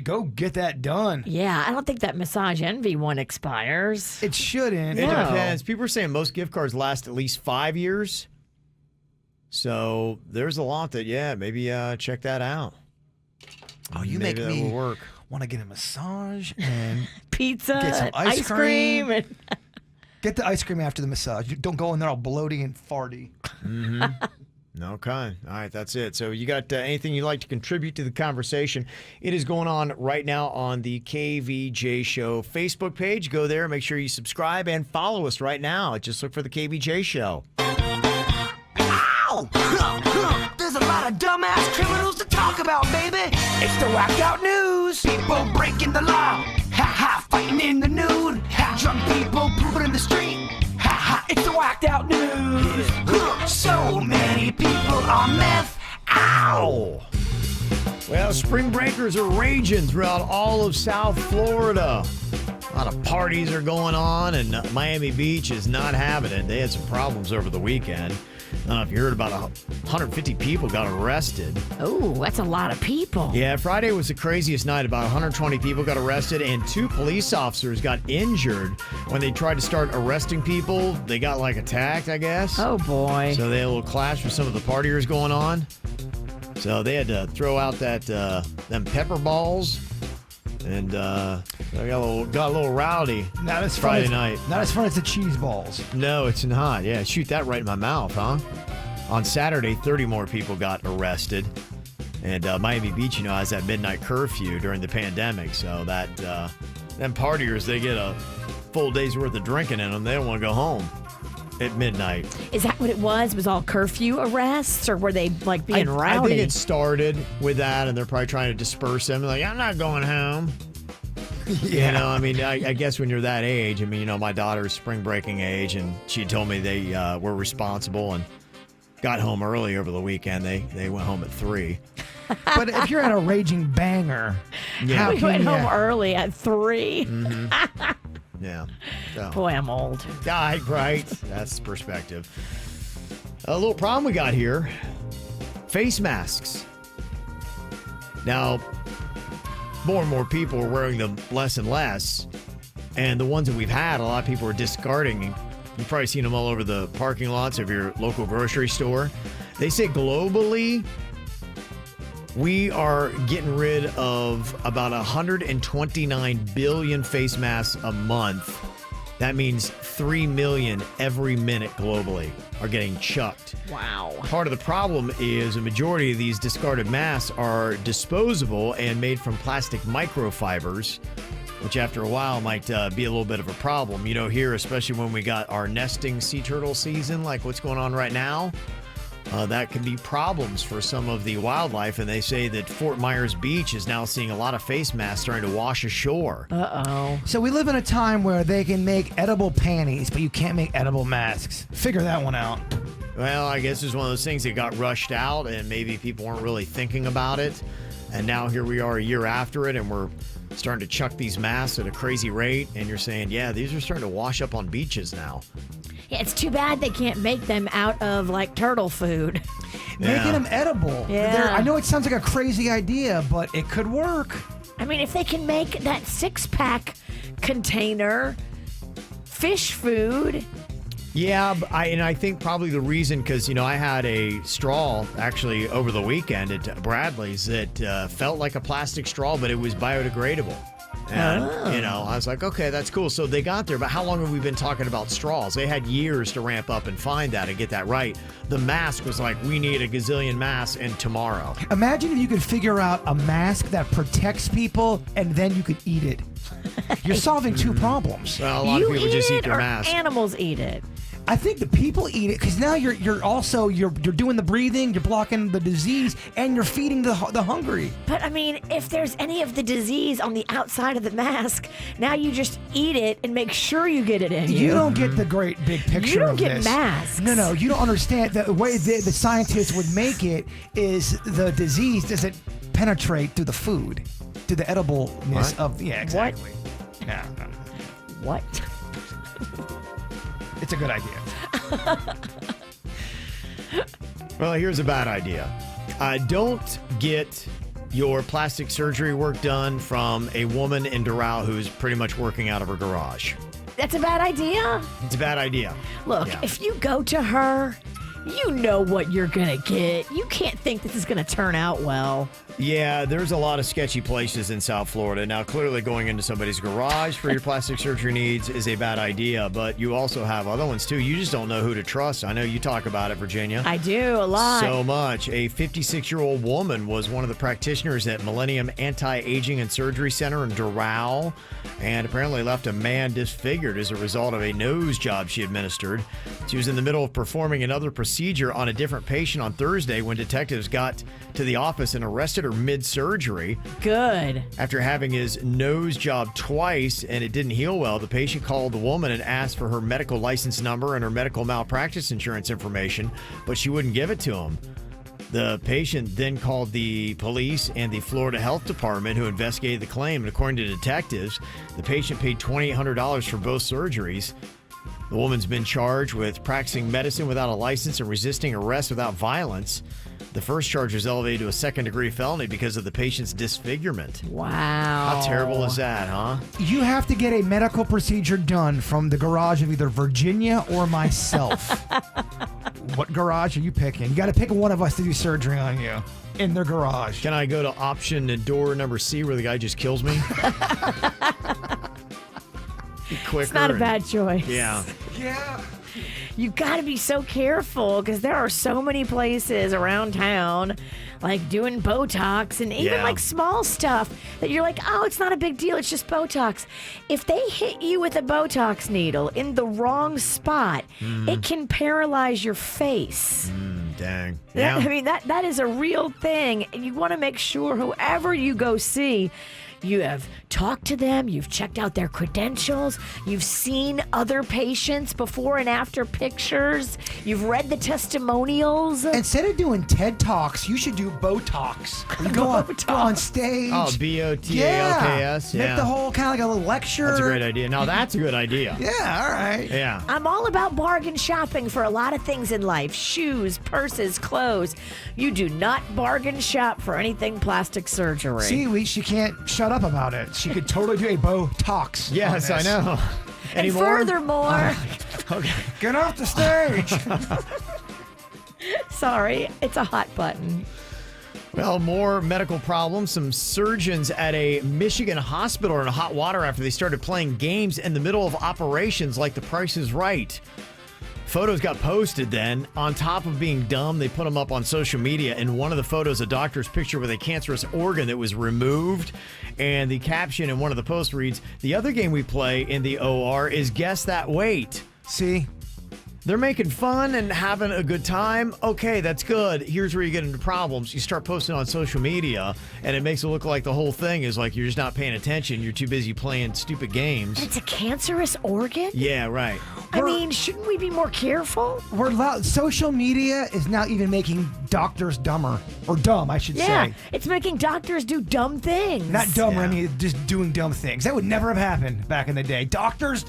Go get that done. Yeah, I don't think that Massage Envy one expires. It shouldn't. It depends. People are saying most gift cards last at least 5 years. So there's a lot that, maybe check that out. Oh, you maybe make that me will work. Want to get a massage and pizza, get some ice cream. And get the ice cream after the massage. Don't go in there all bloaty and farty. Mm-hmm. Okay. All right, that's it. So you got anything you'd like to contribute to the conversation? It is going on right now on the KVJ Show Facebook page. Go there, make sure you subscribe and follow us right now. Just look for the KVJ Show. Ow! There's a lot of dumbass criminals to talk about, baby. It's the whacked out news. People breaking the law. Ha ha, fighting in the nude. Ha, drunk people pooping in the street. Ha ha, it's the whacked out news. So many people on meth. Ow! Well, spring breakers are raging throughout all of South Florida. A lot of parties are going on, and Miami Beach is not having it. They had some problems over the weekend. I don't know if you heard about 150 people got arrested. Oh, that's a lot of people. Yeah, Friday was the craziest night. About 120 people got arrested, and 2 police officers got injured when they tried to start arresting people. They got, attacked, I guess. Oh, boy. So they had a little clash with some of the partiers going on. So they had to throw out them pepper balls. And they got a little rowdy. Not as Friday night. Not as fun as the cheese balls. No, it's not. Yeah, shoot that right in my mouth, huh? On Saturday, 30 more people got arrested. And Miami Beach, has that midnight curfew during the pandemic. So that them partiers, they get a full day's worth of drinking in them. They don't want to go home at midnight. Is that what it was? Was all curfew arrests, or were they being rowdy? I think it started with that, and they're probably trying to disperse them. I'm not going home. Yeah. I guess when you're that age, my daughter's spring breaking age, and she told me they were responsible and got home early over the weekend. They went home at 3. But if you're at a raging banger, yeah. We went home early at 3. Mm-hmm. Yeah. So. Boy, I'm old. Right. That's perspective. A little problem we got here. Face masks. Now, more and more people are wearing them less and less. And the ones that we've had, a lot of people are discarding. You've probably seen them all over the parking lots of your local grocery store. They say globally, we are getting rid of about 129 billion face masks a month. That means 3 million every minute globally are getting chucked. Wow. Part of the problem is a majority of these discarded masks are disposable and made from plastic microfibers, which after a while might be a little bit of a problem. Here, especially when we got our nesting sea turtle season, like what's going on right now. that can be problems for some of the wildlife. And they say that Fort Myers Beach is now seeing a lot of face masks starting to wash ashore. Uh-oh. So we live in a time where they can make edible panties, but you can't make edible masks. Figure that one out. Well, I guess it's one of those things that got rushed out and maybe people weren't really thinking about it. And now here we are a year after it and we're starting to chuck these masks at a crazy rate. And you're saying, yeah, these are starting to wash up on beaches now. Yeah, it's too bad they can't make them out of like turtle food. Making them edible. Yeah. I know it sounds like a crazy idea, but it could work. I mean, if they can make that 6-pack container fish food. Yeah, I think probably the reason, because, I had a straw actually over the weekend at Bradley's that felt like a plastic straw, but it was biodegradable. And, I was like, okay, that's cool. So they got there, but how long have we been talking about straws? They had years to ramp up and find that and get that right. The mask was like, we need a gazillion masks and tomorrow. Imagine if you could figure out a mask that protects people and then you could eat it. You're solving two problems. Well, a lot of people just eat their masks. Animals eat it. I think the people eat it because now you're doing the breathing, you're blocking the disease, and you're feeding the hungry. But I mean, if there's any of the disease on the outside of the mask, now you just eat it and make sure you get it in you. You don't get the great big picture. You don't of get this. masks. No, you don't understand. The way the scientists would make it is the disease doesn't penetrate through the food, to the edibleness of. Yeah, exactly. What? Yeah. What? It's a good idea. Well, here's a bad idea. Don't get your plastic surgery work done from a woman in Doral who's pretty much working out of her garage. That's a bad idea? It's a bad idea. Look, if you go to her, you know what you're going to get. You can't think this is going to turn out well. Yeah, there's a lot of sketchy places in South Florida. Now, clearly going into somebody's garage for your plastic surgery needs is a bad idea, but you also have other ones too. You just don't know who to trust. I know you talk about it, Virginia. I do, a lot. So much. A 56-year-old woman was one of the practitioners at Millennium Anti-Aging and Surgery Center in Doral, and apparently left a man disfigured as a result of a nose job she administered. She was in the middle of performing another procedure on a different patient on Thursday when detectives got to the office and arrested her mid-surgery. Good. After having his nose job twice and it didn't heal well, the patient called the woman and asked for her medical license number and her medical malpractice insurance information, but she wouldn't give it to him. The patient then called the police and the Florida Health Department, who investigated the claim. And according to detectives, the patient paid $2,800 for both surgeries. The woman's been charged with practicing medicine without a license and resisting arrest without violence. The first charge was elevated to a second-degree felony because of the patient's disfigurement. Wow. How terrible is that, huh? You have to get a medical procedure done from the garage of either Virginia or myself. What garage are you picking? You got to pick one of us to do surgery on you in their garage. Can I go to option door number C where the guy just kills me? Quicker. It's not a bad choice. Yeah. Yeah. You got to be so careful because there are so many places around town like doing Botox and even like small stuff that you're like, oh, it's not a big deal. It's just Botox. If they hit you with a Botox needle in the wrong spot, it can paralyze your face. Dang. I mean, that is a real thing. And you want to make sure whoever you go see, you have talked to them, you've checked out their credentials, you've seen other patients before and after pictures, you've read the testimonials. Instead of doing TED Talks, you should do Botox. You go on stage. Oh, Botalks. Yeah. Make the whole kind of like a little lecture. That's a great idea. Now, that's a good idea. Yeah, all right. Yeah. I'm all about bargain shopping for a lot of things in life. Shoes, purses, clothes. You do not bargain shop for anything plastic surgery. See, she can't shut up about it. She could totally do a Botox. Yes, I know. And furthermore... Okay. Get off the stage. Sorry, it's a hot button. Well, more medical problems. Some surgeons at a Michigan hospital are in hot water after they started playing games in the middle of operations like The Price is Right. Photos got posted then. On top of being dumb, they put them up on social media. In one of the photos, a doctor's picture with a cancerous organ that was removed. And the caption in one of the posts reads, "The other game we play in the OR is Guess That Weight." See? They're making fun and having a good time. Okay, that's good. Here's where you get into problems. You start posting on social media, and it makes it look like the whole thing is like you're just not paying attention. You're too busy playing stupid games. It's a cancerous organ? Yeah, right. I mean, shouldn't we be more careful? Social media is now even making doctors dumber. Or dumb, I should Yeah, say. it's making doctors do dumb things. Not dumber, I mean just doing dumb things. That would never have happened back in the day. Doctors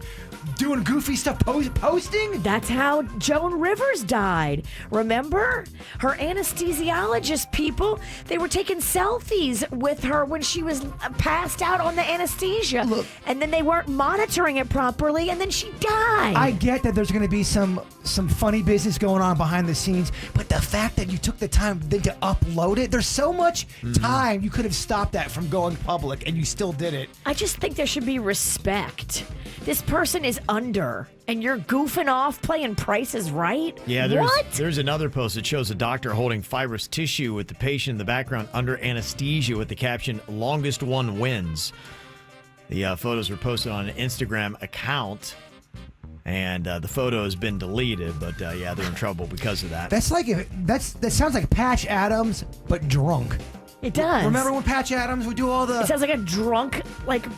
doing goofy stuff, posting? That's how Joan Rivers died. Remember? Her anesthesiologist people, they were taking selfies with her when she was passed out on the anesthesia. Look, and then they weren't monitoring it properly, and then she died. I get that there's going to be some funny business going on behind the scenes, but the fact that you took the time then to upload it, there's so much time you could have stopped that from going public, and you still did it. I just think there should be respect. This person is under, and you're goofing off playing Price is Right? Yeah, What? there's another post that shows a doctor holding fibrous tissue with the patient in the background under anesthesia with the caption, "Longest one wins." The photos were posted on an Instagram account, and the photo has been deleted, but yeah, they're in trouble because of that. That sounds like Patch Adams, but drunk. It does. Remember when Patch Adams would do all the... It sounds like a drunk,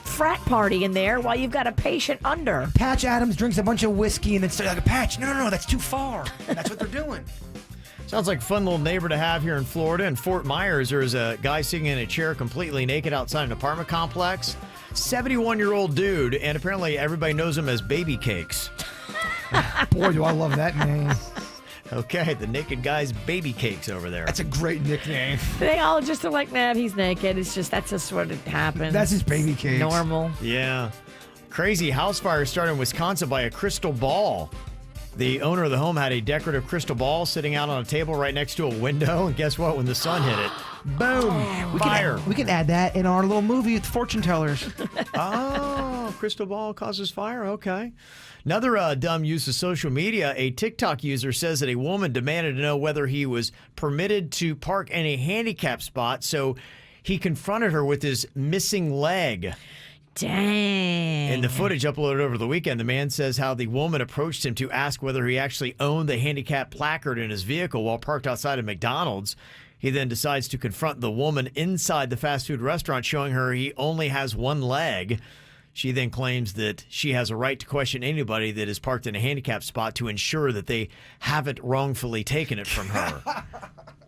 frat party in there while you've got a patient under. Patch Adams drinks a bunch of whiskey and then starts like, Patch, no, that's too far. And that's what they're doing. Sounds like a fun little neighbor to have here in Florida. In Fort Myers, there's a guy sitting in a chair completely naked outside an apartment complex. 71-year-old dude, and apparently everybody knows him as Baby Cakes. Boy, do I love that name. Okay, the naked guy's Baby Cakes over there. That's a great nickname. They all just are like, man, he's naked. That's just what it happens. That's his Baby Cakes. Normal. Yeah. Crazy house fire started in Wisconsin by a crystal ball. The owner of the home had a decorative crystal ball sitting out on a table right next to a window, and guess what? When the sun hit it, boom, fire. We can add that in our little movie with fortune tellers. Oh, crystal ball causes fire? Okay. Another dumb use of social media, a TikTok user says that a woman demanded to know whether he was permitted to park in a handicap spot, so he confronted her with his missing leg. Dang. In the footage uploaded over the weekend, the man says how the woman approached him to ask whether he actually owned the handicap placard in his vehicle while parked outside of McDonald's. He then decides to confront the woman inside the fast food restaurant, showing her he only has one leg. She then claims that she has a right to question anybody that is parked in a handicap spot to ensure that they haven't wrongfully taken it from her.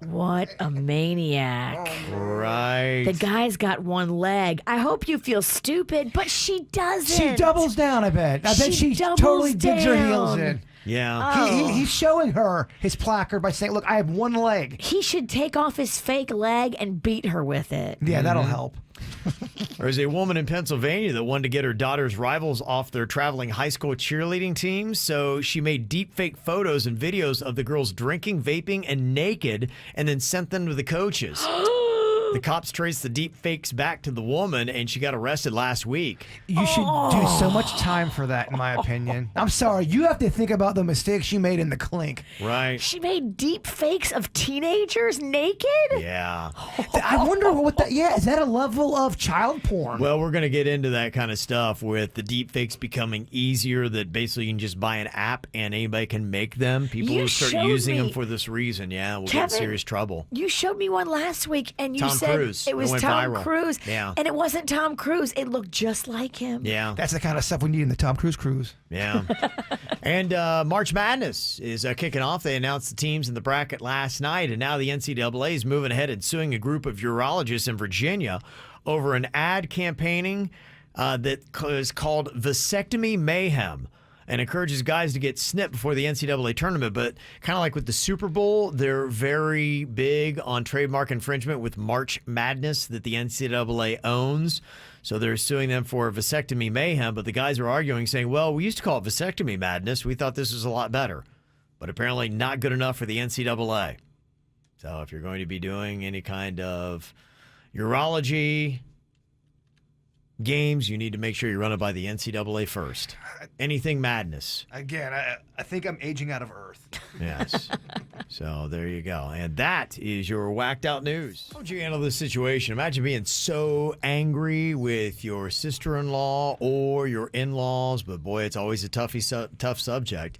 What a maniac. Right. The guy's got one leg. I hope you feel stupid, but she doesn't. She doubles down, I bet. I bet she doubles totally digs her down. heels in. Yeah. Oh. He's showing her his placard by saying, look, I have one leg. He should take off his fake leg and beat her with it. Yeah, that'll help. There's a woman in Pennsylvania that wanted to get her daughter's rivals off their traveling high school cheerleading team, so she made deep fake photos and videos of the girls drinking, vaping, and naked, and then sent them to the coaches. The cops traced the deep fakes back to the woman, and she got arrested last week. You should do so much time for that, in my opinion. I'm sorry. You have to think about the mistakes you made in the clink. Right. She made deep fakes of teenagers naked? Yeah. I wonder what that... Yeah, is that a level of child porn? Well, we're going to get into that kind of stuff with the deep fakes becoming easier, that basically you can just buy an app and anybody can make them. People will start using them for this reason. Yeah, we'll get in serious trouble. You showed me one last week, and you Tom said Cruise. it was It went Tom viral. Cruise. Yeah. And it wasn't Tom Cruise. It looked just like him. Yeah. That's the kind of stuff we need in the Tom Cruise cruise. Yeah. And March Madness is kicking off. They announced the teams in the bracket last night, and now the NCAA is moving ahead and suing a group of urologists in Virginia over an ad campaigning that is called Vasectomy Mayhem, and encourages guys to get snipped before the NCAA tournament. But kind of like with the Super Bowl, they're very big on trademark infringement with March Madness that the NCAA owns. So they're suing them for Vasectomy Mayhem. But the guys are arguing, saying, well, we used to call it Vasectomy Madness. We thought this was a lot better. But apparently not good enough for the NCAA. So if you're going to be doing any kind of urology games, you need to make sure you run it by the NCAA first. Anything madness. Again, I think I'm aging out of Earth. Yes. So there you go. And that is your whacked out news. How would you handle this situation? Imagine being so angry with your sister-in-law or your in-laws, but boy, it's always a tough subject.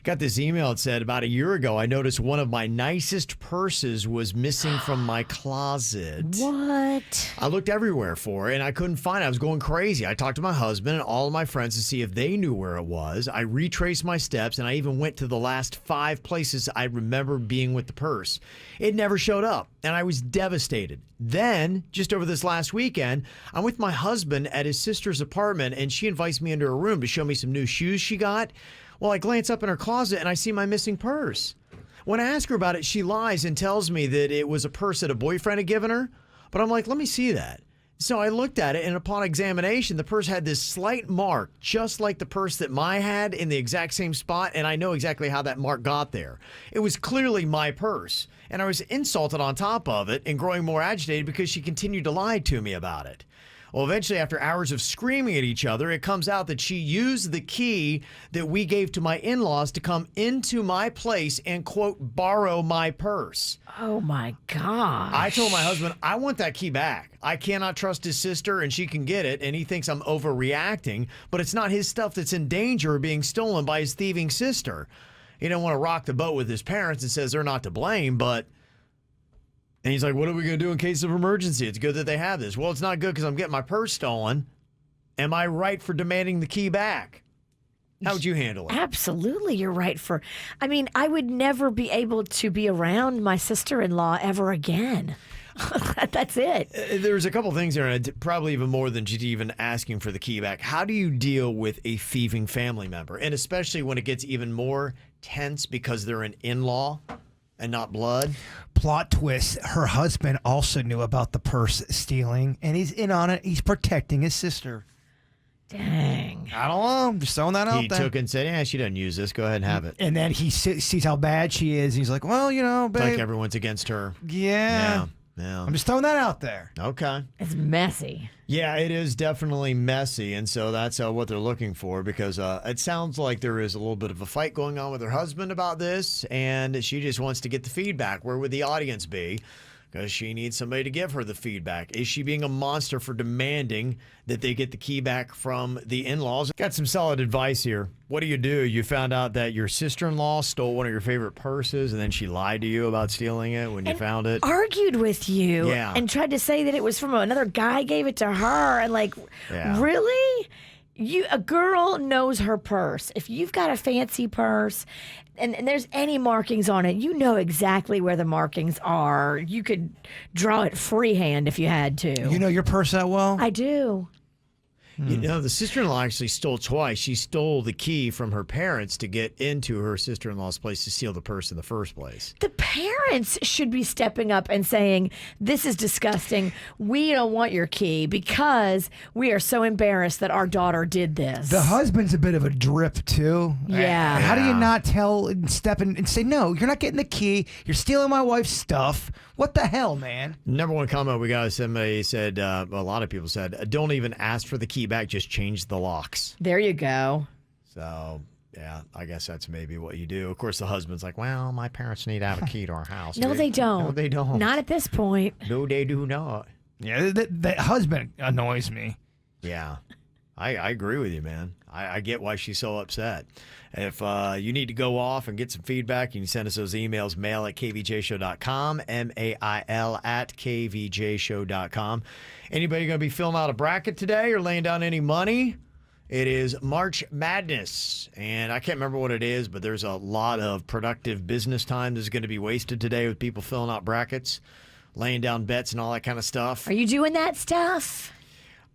Got this email. It said, about a year ago, I noticed one of my nicest purses was missing from my closet. What? I looked everywhere for it, and I couldn't find it. I was going crazy. I talked to my husband and all of my friends to see if they knew where it was. I retraced my steps, and I even went to the last 5 places I remember being with the purse. It never showed up, and I was devastated. Then, just over this last weekend, I'm with my husband at his sister's apartment, and she invites me into her room to show me some new shoes she got. Well, I glance up in her closet and I see my missing purse. When I ask her about it, she lies and tells me that it was a purse that a boyfriend had given her. But I'm like, let me see that. So I looked at it, and upon examination, the purse had this slight mark, just like the purse that Mai had, in the exact same spot, and I know exactly how that mark got there. It was clearly my purse, and I was insulted on top of it and growing more agitated because she continued to lie to me about it. Well, eventually, after hours of screaming at each other, it comes out that she used the key that we gave to my in-laws to come into my place and, quote, borrow my purse. Oh, my gosh. I told my husband, I want that key back. I cannot trust his sister, and she can get it, and he thinks I'm overreacting, but it's not his stuff that's in danger of being stolen by his thieving sister. He didn't want to rock the boat with his parents and says they're not to blame, but... And he's like, what are we going to do in case of emergency? It's good that they have this. Well, it's not good because I'm getting my purse stolen. Am I right for demanding the key back? How would you handle it? Absolutely, you're right for... I mean, I would never be able to be around my sister-in-law ever again. That's it. There's a couple things there, and probably even more than just even asking for the key back. How do you deal with a thieving family member? And especially when it gets even more tense because they're an in-law and not blood. Plot twist, her husband also knew about the purse stealing, and he's in on it. He's protecting his sister. Dang. I don't know. I'm just throwing that out He there. took it and said, yeah, she doesn't use this. Go ahead and have it. And then he sees how bad she is. He's like, well, you know, It's babe. like everyone's against her. Yeah. Yeah. I'm just throwing that out there. Okay. It's messy. Yeah, it is definitely messy, and so that's what they're looking for, because it sounds like there is a little bit of a fight going on with her husband about this, and she just wants to get the feedback. Where would the audience be? Because she needs somebody to give her the feedback. Is she being a monster for demanding that they get the key back from the in-laws? Got some solid advice here. What do? You found out that your sister-in-law stole one of your favorite purses, and then she lied to you about stealing it when you found it. Argued with you. Yeah. And tried to say that it was from another guy gave it to her. And like, really? A girl knows her purse. If you've got a fancy purse and there's any markings on it, you know exactly where the markings are. You could draw it freehand if you had to. You know your purse that well? I do. You know, the sister-in-law actually stole twice. She stole the key from her parents to get into her sister-in-law's place to steal the purse in the first place. The parents should be stepping up and saying, this is disgusting. We don't want your key because we are so embarrassed that our daughter did this. The husband's a bit of a drip, too. Yeah. How do you not tell and step in and say, no, you're not getting the key. You're stealing my wife's stuff. What the hell, man? Number one comment we got, somebody said, a lot of people said, don't even ask for the key back, just change the locks. There you go. So, yeah, I guess that's maybe what you do. Of course, the husband's like, well, my parents need to have a key to our house. No, they don't. No, they don't. Not at this point. No, they do not. Yeah, that husband annoys me. Yeah, I agree with you, man. I get why she's so upset. If you need to go off and get some feedback, you can send us those emails, mail at kvjshow.com, mail at kvjshow.com. Anybody going to be filling out a bracket today or laying down any money? It is March Madness, and I can't remember what it is, but there's a lot of productive business time that's going to be wasted today with people filling out brackets, laying down bets and all that kind of stuff. Are you doing that stuff?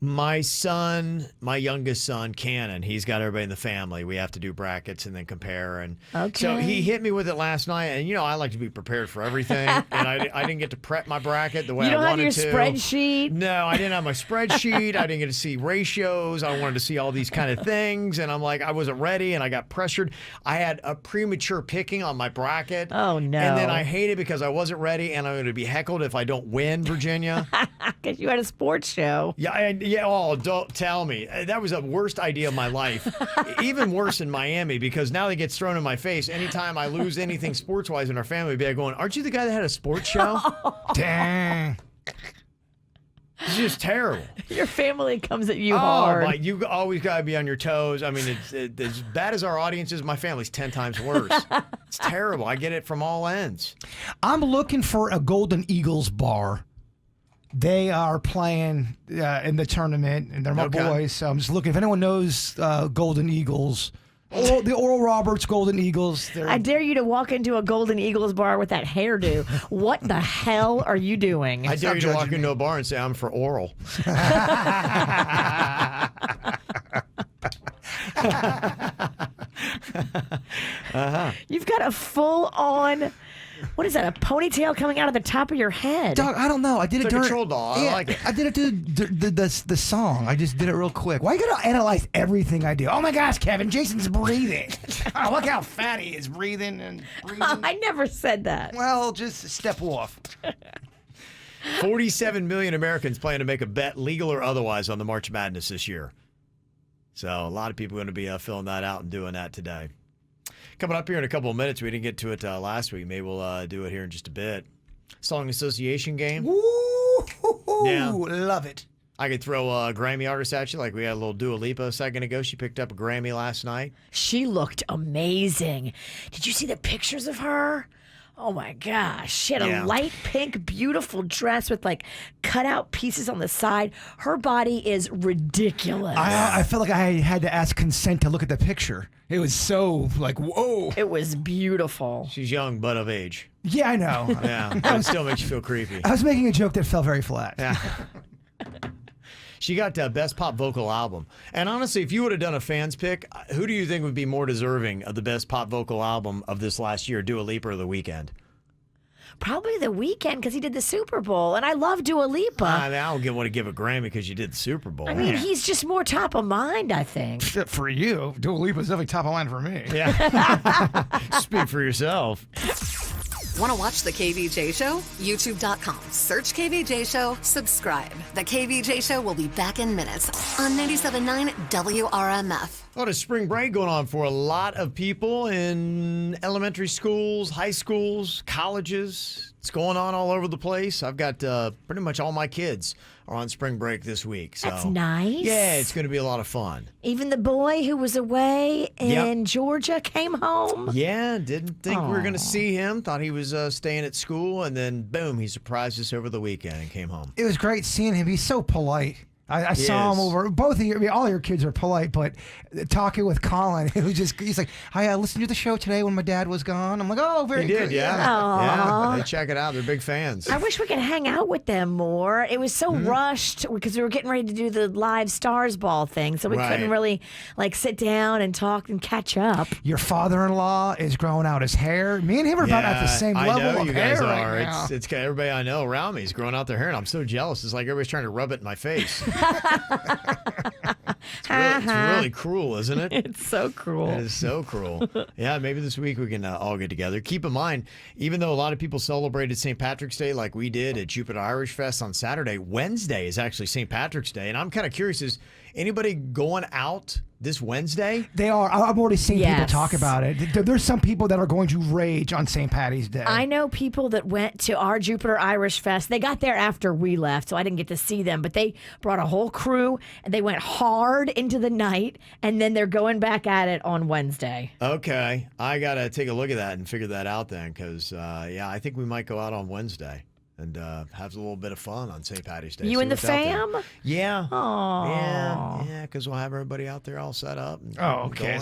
My son, my youngest son, Cannon, he's got everybody in the family. We have to do brackets and then compare. And so he hit me with it last night. And, you know, I like to be prepared for everything. And I didn't get to prep my bracket the way I wanted to. You don't have your spreadsheet? No, I didn't have my spreadsheet. I didn't get to see ratios. I wanted to see all these kind of things. And I'm like, I wasn't ready and I got pressured. I had a premature picking on my bracket. Oh, no. And then I hate it because I wasn't ready and I'm going to be heckled if I don't win, Virginia. Because you had a sports show. Yeah, oh, don't tell me. That was the worst idea of my life. Even worse in Miami, because now it gets thrown in my face anytime I lose anything sports-wise in our family. Be like going, aren't you the guy that had a sports show? Dang. It's just terrible. Your family comes at you Oh, hard. you always got to be on your toes. I mean, it's as bad as our audience is, my family's 10 times worse. It's terrible. I get it from all ends. I'm looking for a Golden Eagles bar. They are playing in the tournament, and they're my boys. So I'm just looking. If anyone knows Golden Eagles, the Oral Roberts Golden Eagles. I dare you to walk into a Golden Eagles bar with that hairdo. What the hell are you doing? I dare you to walk into a bar and say, I'm for oral. You've got a full-on, what is that, a ponytail coming out of the top of your head? Dog, I don't know. I did It's it like a during troll doll. I like it. I did it to the song. I just did it real quick. Why you gotta analyze everything I do? Oh my gosh, Kevin, Jason's breathing. Oh, look how fat he is breathing and breathing. I never said that. Well, just step off. 47 million Americans plan to make a bet, legal or otherwise, on the March Madness this year. So a lot of people are going to be filling that out and doing that today. Coming up here in a couple of minutes. We didn't get to it last week. Maybe we'll do it here in just a bit. Song Association game. Woo! Yeah. Love it. I could throw a Grammy artist at you, like we had a little Dua Lipa a second ago. She picked up a Grammy last night. She looked amazing. Did you see the pictures of her? Oh my gosh. She had a light pink, beautiful dress with like cutout pieces on the side. Her body is ridiculous. I felt like I had to ask consent to look at the picture. It was so like, whoa. It was beautiful. She's young, but of age. Yeah, I know. Yeah, but it still makes you feel creepy. I was making a joke that fell very flat. Yeah. She got Best Pop Vocal Album. And honestly, if you would have done a fans pick, who do you think would be more deserving of the Best Pop Vocal Album of this last year, Dua Lipa or The Weeknd? Probably The Weeknd because he did the Super Bowl, and I love Dua Lipa. I don't want to give a Grammy because you did the Super Bowl. I mean, he's just more top of mind, I think. For you, Dua Lipa's definitely top of mind for me. Yeah. Speak for yourself. Want to watch The KVJ Show? YouTube.com. Search KVJ Show. Subscribe. The KVJ Show will be back in minutes on 97.9 WRMF. A lot of spring break going on for a lot of people in elementary schools, high schools, colleges. It's going on all over the place. I've got pretty much all my kids are on spring break this week. So That's nice. Yeah, it's going to be a lot of fun. Even the boy who was away in Georgia came home. Yeah, didn't think we were going to see him. Thought he was staying at school, and then boom, he surprised us over the weekend and came home. It was great seeing him. He's so polite. I saw him over. Both of you, I mean, all your kids are polite, but talking with Colin, he's like, I listened to the show today when my dad was gone. I'm like, oh, very good. Yeah. They check it out. They're big fans. I wish we could hang out with them more. It was so rushed because we were getting ready to do the live Stars Ball thing, so we couldn't really like sit down and talk and catch up. Your father-in-law is growing out his hair. Me and him are about at the same level I know of you hair guys right are. now. It's everybody I know around me is growing out their hair, and I'm so jealous. It's like everybody's trying to rub it in my face. It's really cruel, isn't it? It's so cruel. It is so cruel. Yeah, maybe this week we can all get together. Keep in mind, even though a lot of people celebrated St. Patrick's Day like we did at Jupiter Irish Fest on Saturday, Wednesday is actually St. Patrick's Day. And I'm kind of curious, is anybody going out this Wednesday? They are. I've already seen people talk about it. There's some people that are going to rage on St. Patty's Day. I know people that went to our Jupiter Irish Fest. They got there after we left, so I didn't get to see them, but they brought a whole crew and they went hard into the night, and then they're going back at it on Wednesday. Okay. I got to take a look at that and figure that out then because, I think we might go out on Wednesday and have a little bit of fun on St. Patty's Day. You and the fam? Yeah. Aww. Yeah, because we'll have everybody out there all set up. And okay.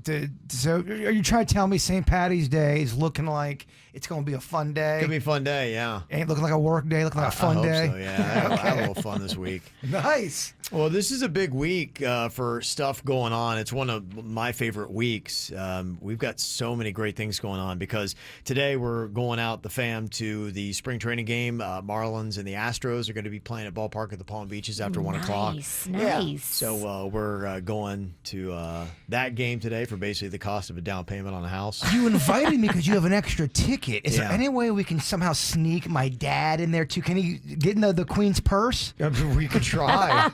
going. So are you trying to tell me St. Patty's Day is looking like it's going to be a fun day? Could be a fun day, yeah. Ain't looking like a work day, looking like a fun day? I hope so, yeah. I'll have a little fun this week. Nice. Well, this is a big week for stuff going on. It's one of my favorite weeks. We've got so many great things going on because today we're going out, the fam, to the spring training game. Marlins and the Astros are going to be playing at Ballpark at the Palm Beaches after 1 o'clock. Nice. Yeah. So we're going to that game today for basically the cost of a down payment on a house. You invited me because you have an extra ticket. Is there Yeah. any way we can somehow sneak my dad in there too? Can he get in the Queen's purse? We could try.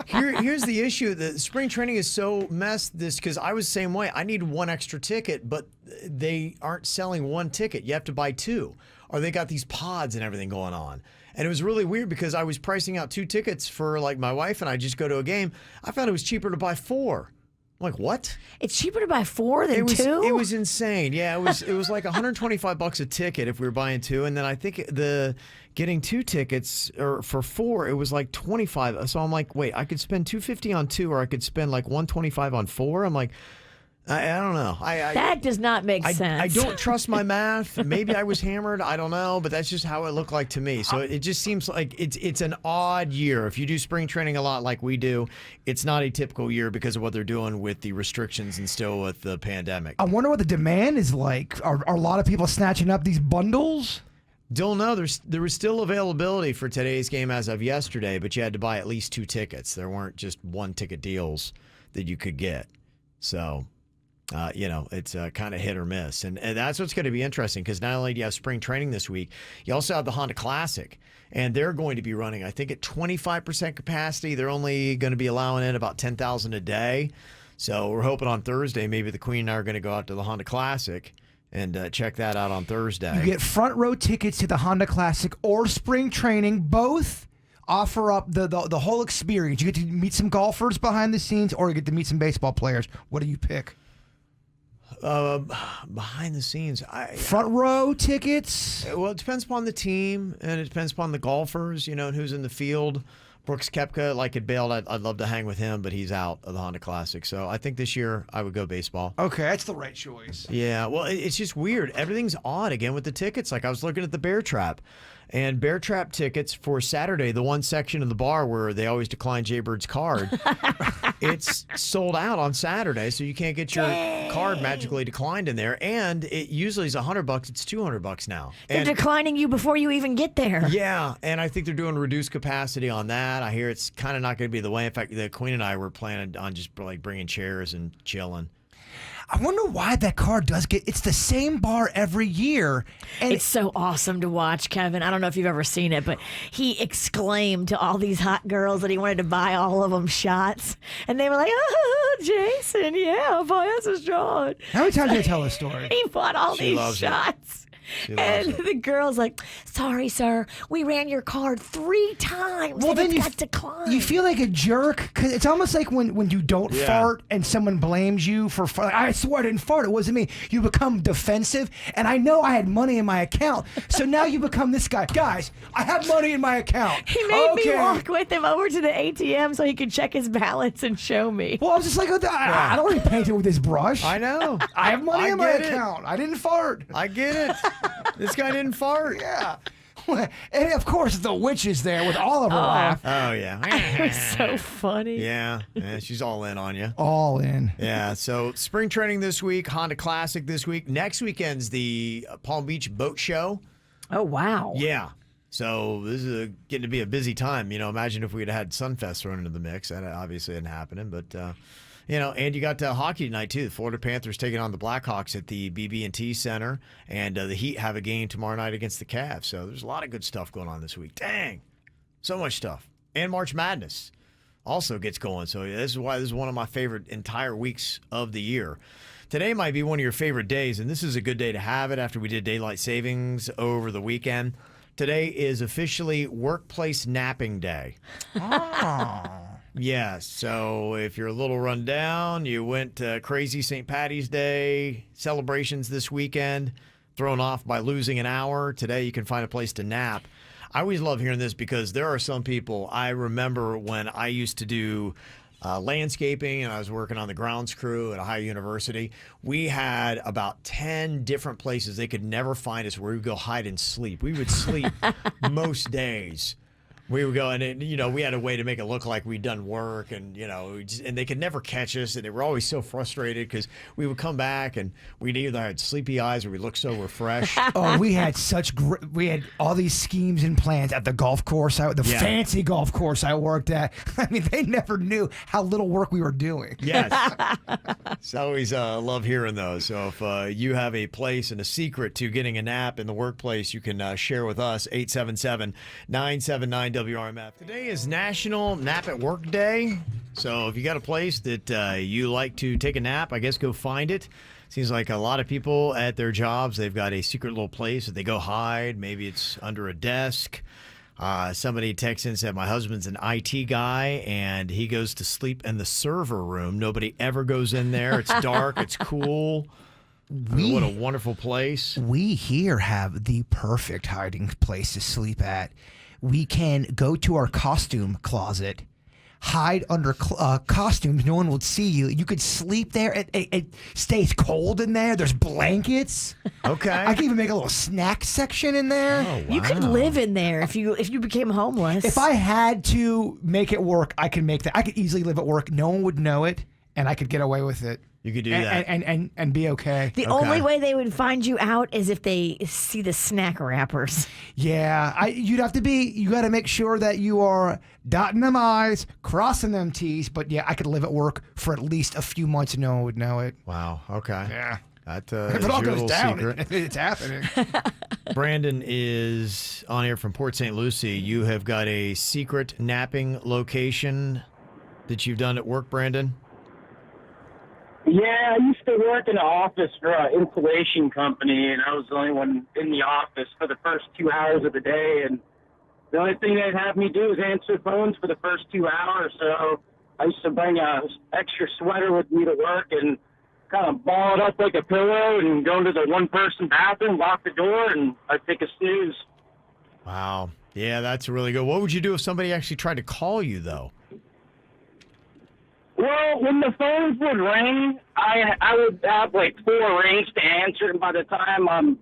Here's the issue. The spring training is so messed because I was the same way. I need one extra ticket, but they aren't selling one ticket. You have to buy two. Or they got these pods and everything going on. And it was really weird because I was pricing out 2 tickets for like my wife and I just go to a game. I found it was cheaper to buy 4. I'm like, what? It's cheaper to buy 4 than 2? It was insane. Yeah, it was like $125 a ticket if we were buying 2, and then I think getting 2 tickets or for 4, it was like $25. So I'm like, wait, I could spend $250 on 2, or I could spend like $125 on 4. I'm like, I don't know. That does not make sense. I don't trust my math. Maybe I was hammered. I don't know, but that's just how it looked like to me. So it just seems like it's an odd year. If you do spring training a lot like we do, it's not a typical year because of what they're doing with the restrictions and still with the pandemic. I wonder what the demand is like. Are a lot of people snatching up these bundles? Don't know. There was still availability for today's game as of yesterday, but you had to buy at least 2 tickets. There weren't just 1-ticket deals that you could get. So... it's kind of hit or miss. And that's what's going to be interesting because not only do you have spring training this week, you also have the Honda Classic. And they're going to be running, I think, at 25% capacity. They're only going to be allowing in about 10,000 a day. So we're hoping on Thursday, maybe the Queen and I are going to go out to the Honda Classic and check that out on Thursday. You get front row tickets to the Honda Classic or spring training. Both offer up the whole experience. You get to meet some golfers behind the scenes or you get to meet some baseball players. What do you pick? Behind the scenes, front row tickets. Well, it depends upon the team and it depends upon the golfers, and who's in the field. Brooks Koepka, like at Bale, I'd love to hang with him, but he's out of the Honda Classic. So I think this year I would go baseball. Okay, that's the right choice. Yeah, well, it's just weird. Everything's odd again with the tickets. Like I was looking at the Bear Trap. And Bear Trap tickets for Saturday, the one section of the bar where they always decline Jaybird's card, it's sold out on Saturday, so you can't get your card magically declined in there. And it usually is $100. It's $200 now. They're declining you before you even get there. Yeah, and I think they're doing reduced capacity on that. I hear it's kind of not going to be the way. In fact, the Queen and I were planning on just like bringing chairs and chilling. I wonder why that car does get... It's the same bar every year. And it's so awesome to watch, Kevin. I don't know if you've ever seen it, but he exclaimed to all these hot girls that he wanted to buy all of them shots. And they were like, oh, Jason, yeah, buy us a shot. How many times did I tell this story? He bought all these shots. And the girl's like, sorry, sir, we ran your card 3 times. Well, then it got declined. You feel like a jerk because it's almost like when you don't fart and someone blames you for like, I swear I didn't fart. It wasn't me. You become defensive. And I know I had money in my account. So now you become this guy. Guys, I have money in my account. He made me walk with him over to the ATM so he could check his balance and show me. Well, I was just like, I don't want to paint it with this brush. I know. I have money in my account. I didn't fart. I get it. This guy didn't fart. Yeah. And of course, the witch is there with all of her laugh. Oh, yeah. It was so funny. Yeah, she's all in on you. All in. Yeah, so spring training this week, Honda Classic this week. Next weekend's the Palm Beach Boat Show. Oh, wow. Yeah. So this is getting to be a busy time. Imagine if we'd had Sunfest thrown into the mix. That obviously isn't happening, but... and you got hockey tonight, too. The Florida Panthers taking on the Blackhawks at the BB&T Center. And the Heat have a game tomorrow night against the Cavs. So there's a lot of good stuff going on this week. Dang. So much stuff. And March Madness also gets going. So this is why this is one of my favorite entire weeks of the year. Today might be one of your favorite days, and this is a good day to have it after we did daylight savings over the weekend. Today is officially Workplace Napping Day. Oh. Yeah, so if you're a little run down, you went crazy St. Paddy's Day celebrations this weekend, thrown off by losing an hour. Today you can find a place to nap. I always love hearing this because there are some people, I remember when I used to do landscaping and I was working on the grounds crew at Ohio University, we had about 10 different places they could never find us where we would go hide and sleep. We would sleep most days. We would go and we had a way to make it look like we'd done work, and and they could never catch us, and they were always so frustrated because we would come back and we'd either had sleepy eyes or we looked so refreshed. Oh, we had we had all these schemes and plans at the golf course, fancy golf course I worked at. I mean, they never knew how little work we were doing. Yes, so I always love hearing those. So if you have a place and a secret to getting a nap in the workplace, you can share with us 877-979. WRMF. Today is National Nap at Work Day. So if you got a place that you like to take a nap, I guess go find it. Seems like a lot of people at their jobs, they've got a secret little place that they go hide. Maybe it's under a desk. Somebody texted in and said, my husband's an IT guy, and he goes to sleep in the server room. Nobody ever goes in there. It's dark. It's cool. What a wonderful place. We here have the perfect hiding place to sleep at. We can go to our costume closet, hide under costumes. No one will see you. You could sleep there. It stays cold in there. There's blankets. Okay. I can even make a little snack section in there. Oh, wow. You could live in there if you became homeless. If I had to make it work, I could make that. I could easily live at work. No one would know it, and I could get away with it. You could do that. And be okay. The only way they would find you out is if they see the snack wrappers. Yeah, you got to make sure that you are dotting them I's, crossing them T's. But yeah, I could live at work for at least a few months and no one would know it. Wow. Okay. Yeah. That if is it all your goes little down, secret. it's happening. Brandon is on here from Port St. Lucie. You have got a secret napping location that you've done at work, Brandon? Yeah, I used to work in an office for an insulation company, and I was the only one in the office for the first 2 hours of the day. And the only thing they'd have me do is answer phones for the first 2 hours. So I used to bring an extra sweater with me to work and kind of ball it up like a pillow and go into the one-person bathroom, lock the door, and I'd take a snooze. Wow. Yeah, that's really good. What would you do if somebody actually tried to call you, though? Well, when the phones would ring, I would have like 4 rings to answer, and by the time I'm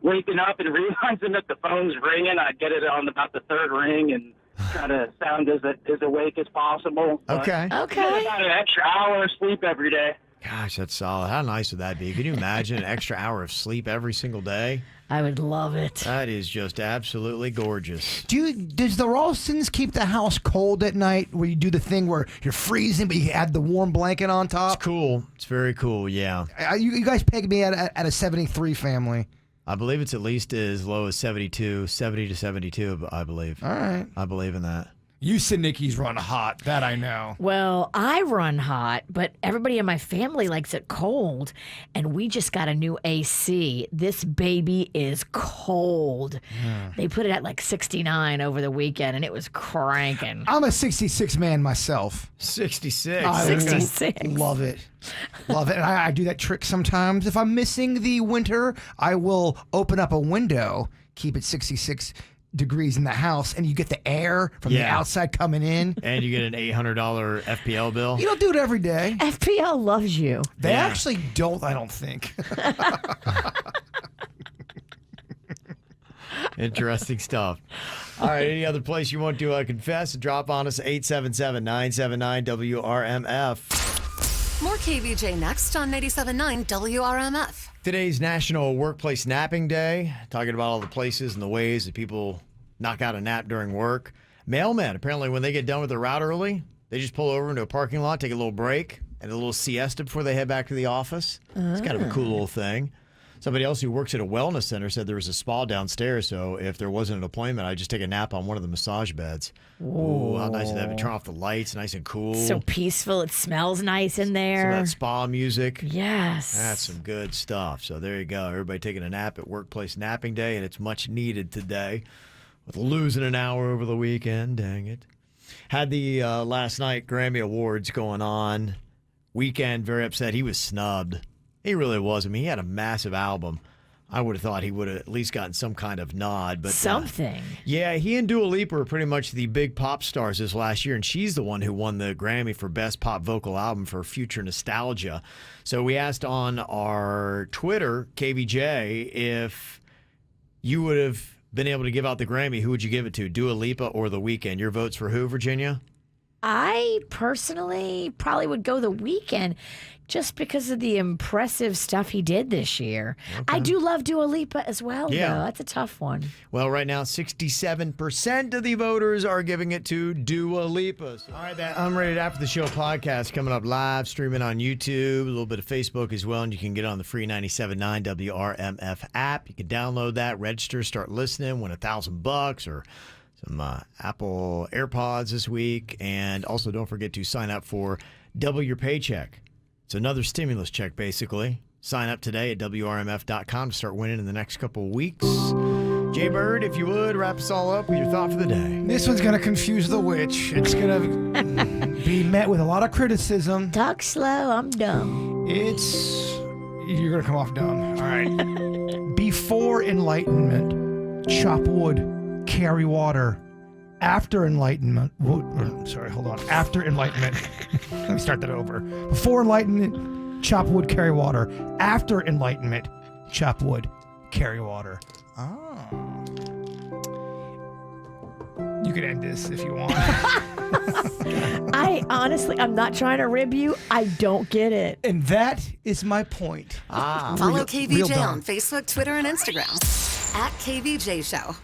waking up and realizing that the phone's ringing, I'd get it on about the 3rd ring and try to sound as awake as possible. Okay. But about an extra hour of sleep every day. Gosh, that's solid. How nice would that be? Can you imagine an extra hour of sleep every single day? I would love it. That is just absolutely gorgeous. Does the Ralstons keep the house cold at night where you do the thing where you're freezing but you add the warm blanket on top? It's cool. It's very cool, yeah. You guys pegged me at a 73 family. I believe it's at least as low as 72, 70 to 72, I believe. All right. I believe in that. You Sinickies run hot. That I know. Well, I run hot, but everybody in my family likes it cold, and we just got a new AC. This baby is cold. They put it at like 69 over the weekend, and it was cranking. I'm a 66 man myself. 66. I 66. Love it. Love it. And I do that trick sometimes. If I'm missing the winter, I will open up a window, keep it 66 degrees in the house, and you get the air from the outside coming in. And you get an $800 FPL bill. You don't do it every day. FPL loves you. They actually don't, I don't think. Interesting stuff. All right, any other place you want to confess? Drop on us, 877-979-WRMF. More KVJ next on 97.9 WRMF. Today's National Workplace Napping Day, talking about all the places and the ways that people knock out a nap during work. Mailmen, apparently when they get done with their route early, they just pull over into a parking lot, take a little break, and a little siesta before they head back to the office. It's kind of a cool little thing. Somebody else who works at a wellness center said there was a spa downstairs, so if there wasn't an appointment, I'd just take a nap on one of the massage beds. Ooh, how nice is that? Turn off the lights, nice and cool. So peaceful. It smells nice in Some there. of that spa music. Yes. That's some good stuff. So there you go. Everybody taking a nap at Workplace Napping Day, and it's much needed today with losing an hour over the weekend. Dang it. Had the last night Grammy Awards going on. Weeknd, very upset. He was snubbed. He really was. I mean, he had a massive album. I would have thought he would have at least gotten some kind of nod. But something. Yeah, he and Dua Lipa are pretty much the big pop stars this last year, and she's the one who won the Grammy for Best Pop Vocal Album for Future Nostalgia. So we asked on our Twitter, KVJ, if you would have been able to give out the Grammy, who would you give it to, Dua Lipa or The Weeknd? Your votes for who, Virginia? I personally probably would go The Weeknd just because of the impressive stuff he did this year. Okay. I do love Dua Lipa as well, though. That's a tough one. Well, right now, 67% of the voters are giving it to Dua Lipa. All right, that Unrated After the Show podcast coming up live, streaming on YouTube, a little bit of Facebook as well, and you can get on the free 97.9 WRMF app. You can download that, register, start listening, win $1,000 or some Apple AirPods this week. And also don't forget to sign up for Double Your Paycheck. It's another stimulus check, basically. Sign up today at WRMF.com to start winning in the next couple of weeks. Jay Bird, if you would, wrap us all up with your thought for the day. This one's going to confuse the witch. It's going to be met with a lot of criticism. Talk slow, I'm dumb. You're going to come off dumb. All right. Before Enlightenment, chop wood, carry water. After Enlightenment, After Enlightenment, let me start that over. Before Enlightenment, chop wood, carry water. After Enlightenment, chop wood, carry water. You can end this if you want. I'm not trying to rib you. I don't get it. And that is my point. Follow KVJ on Facebook, Twitter, and Instagram @KVJ Show.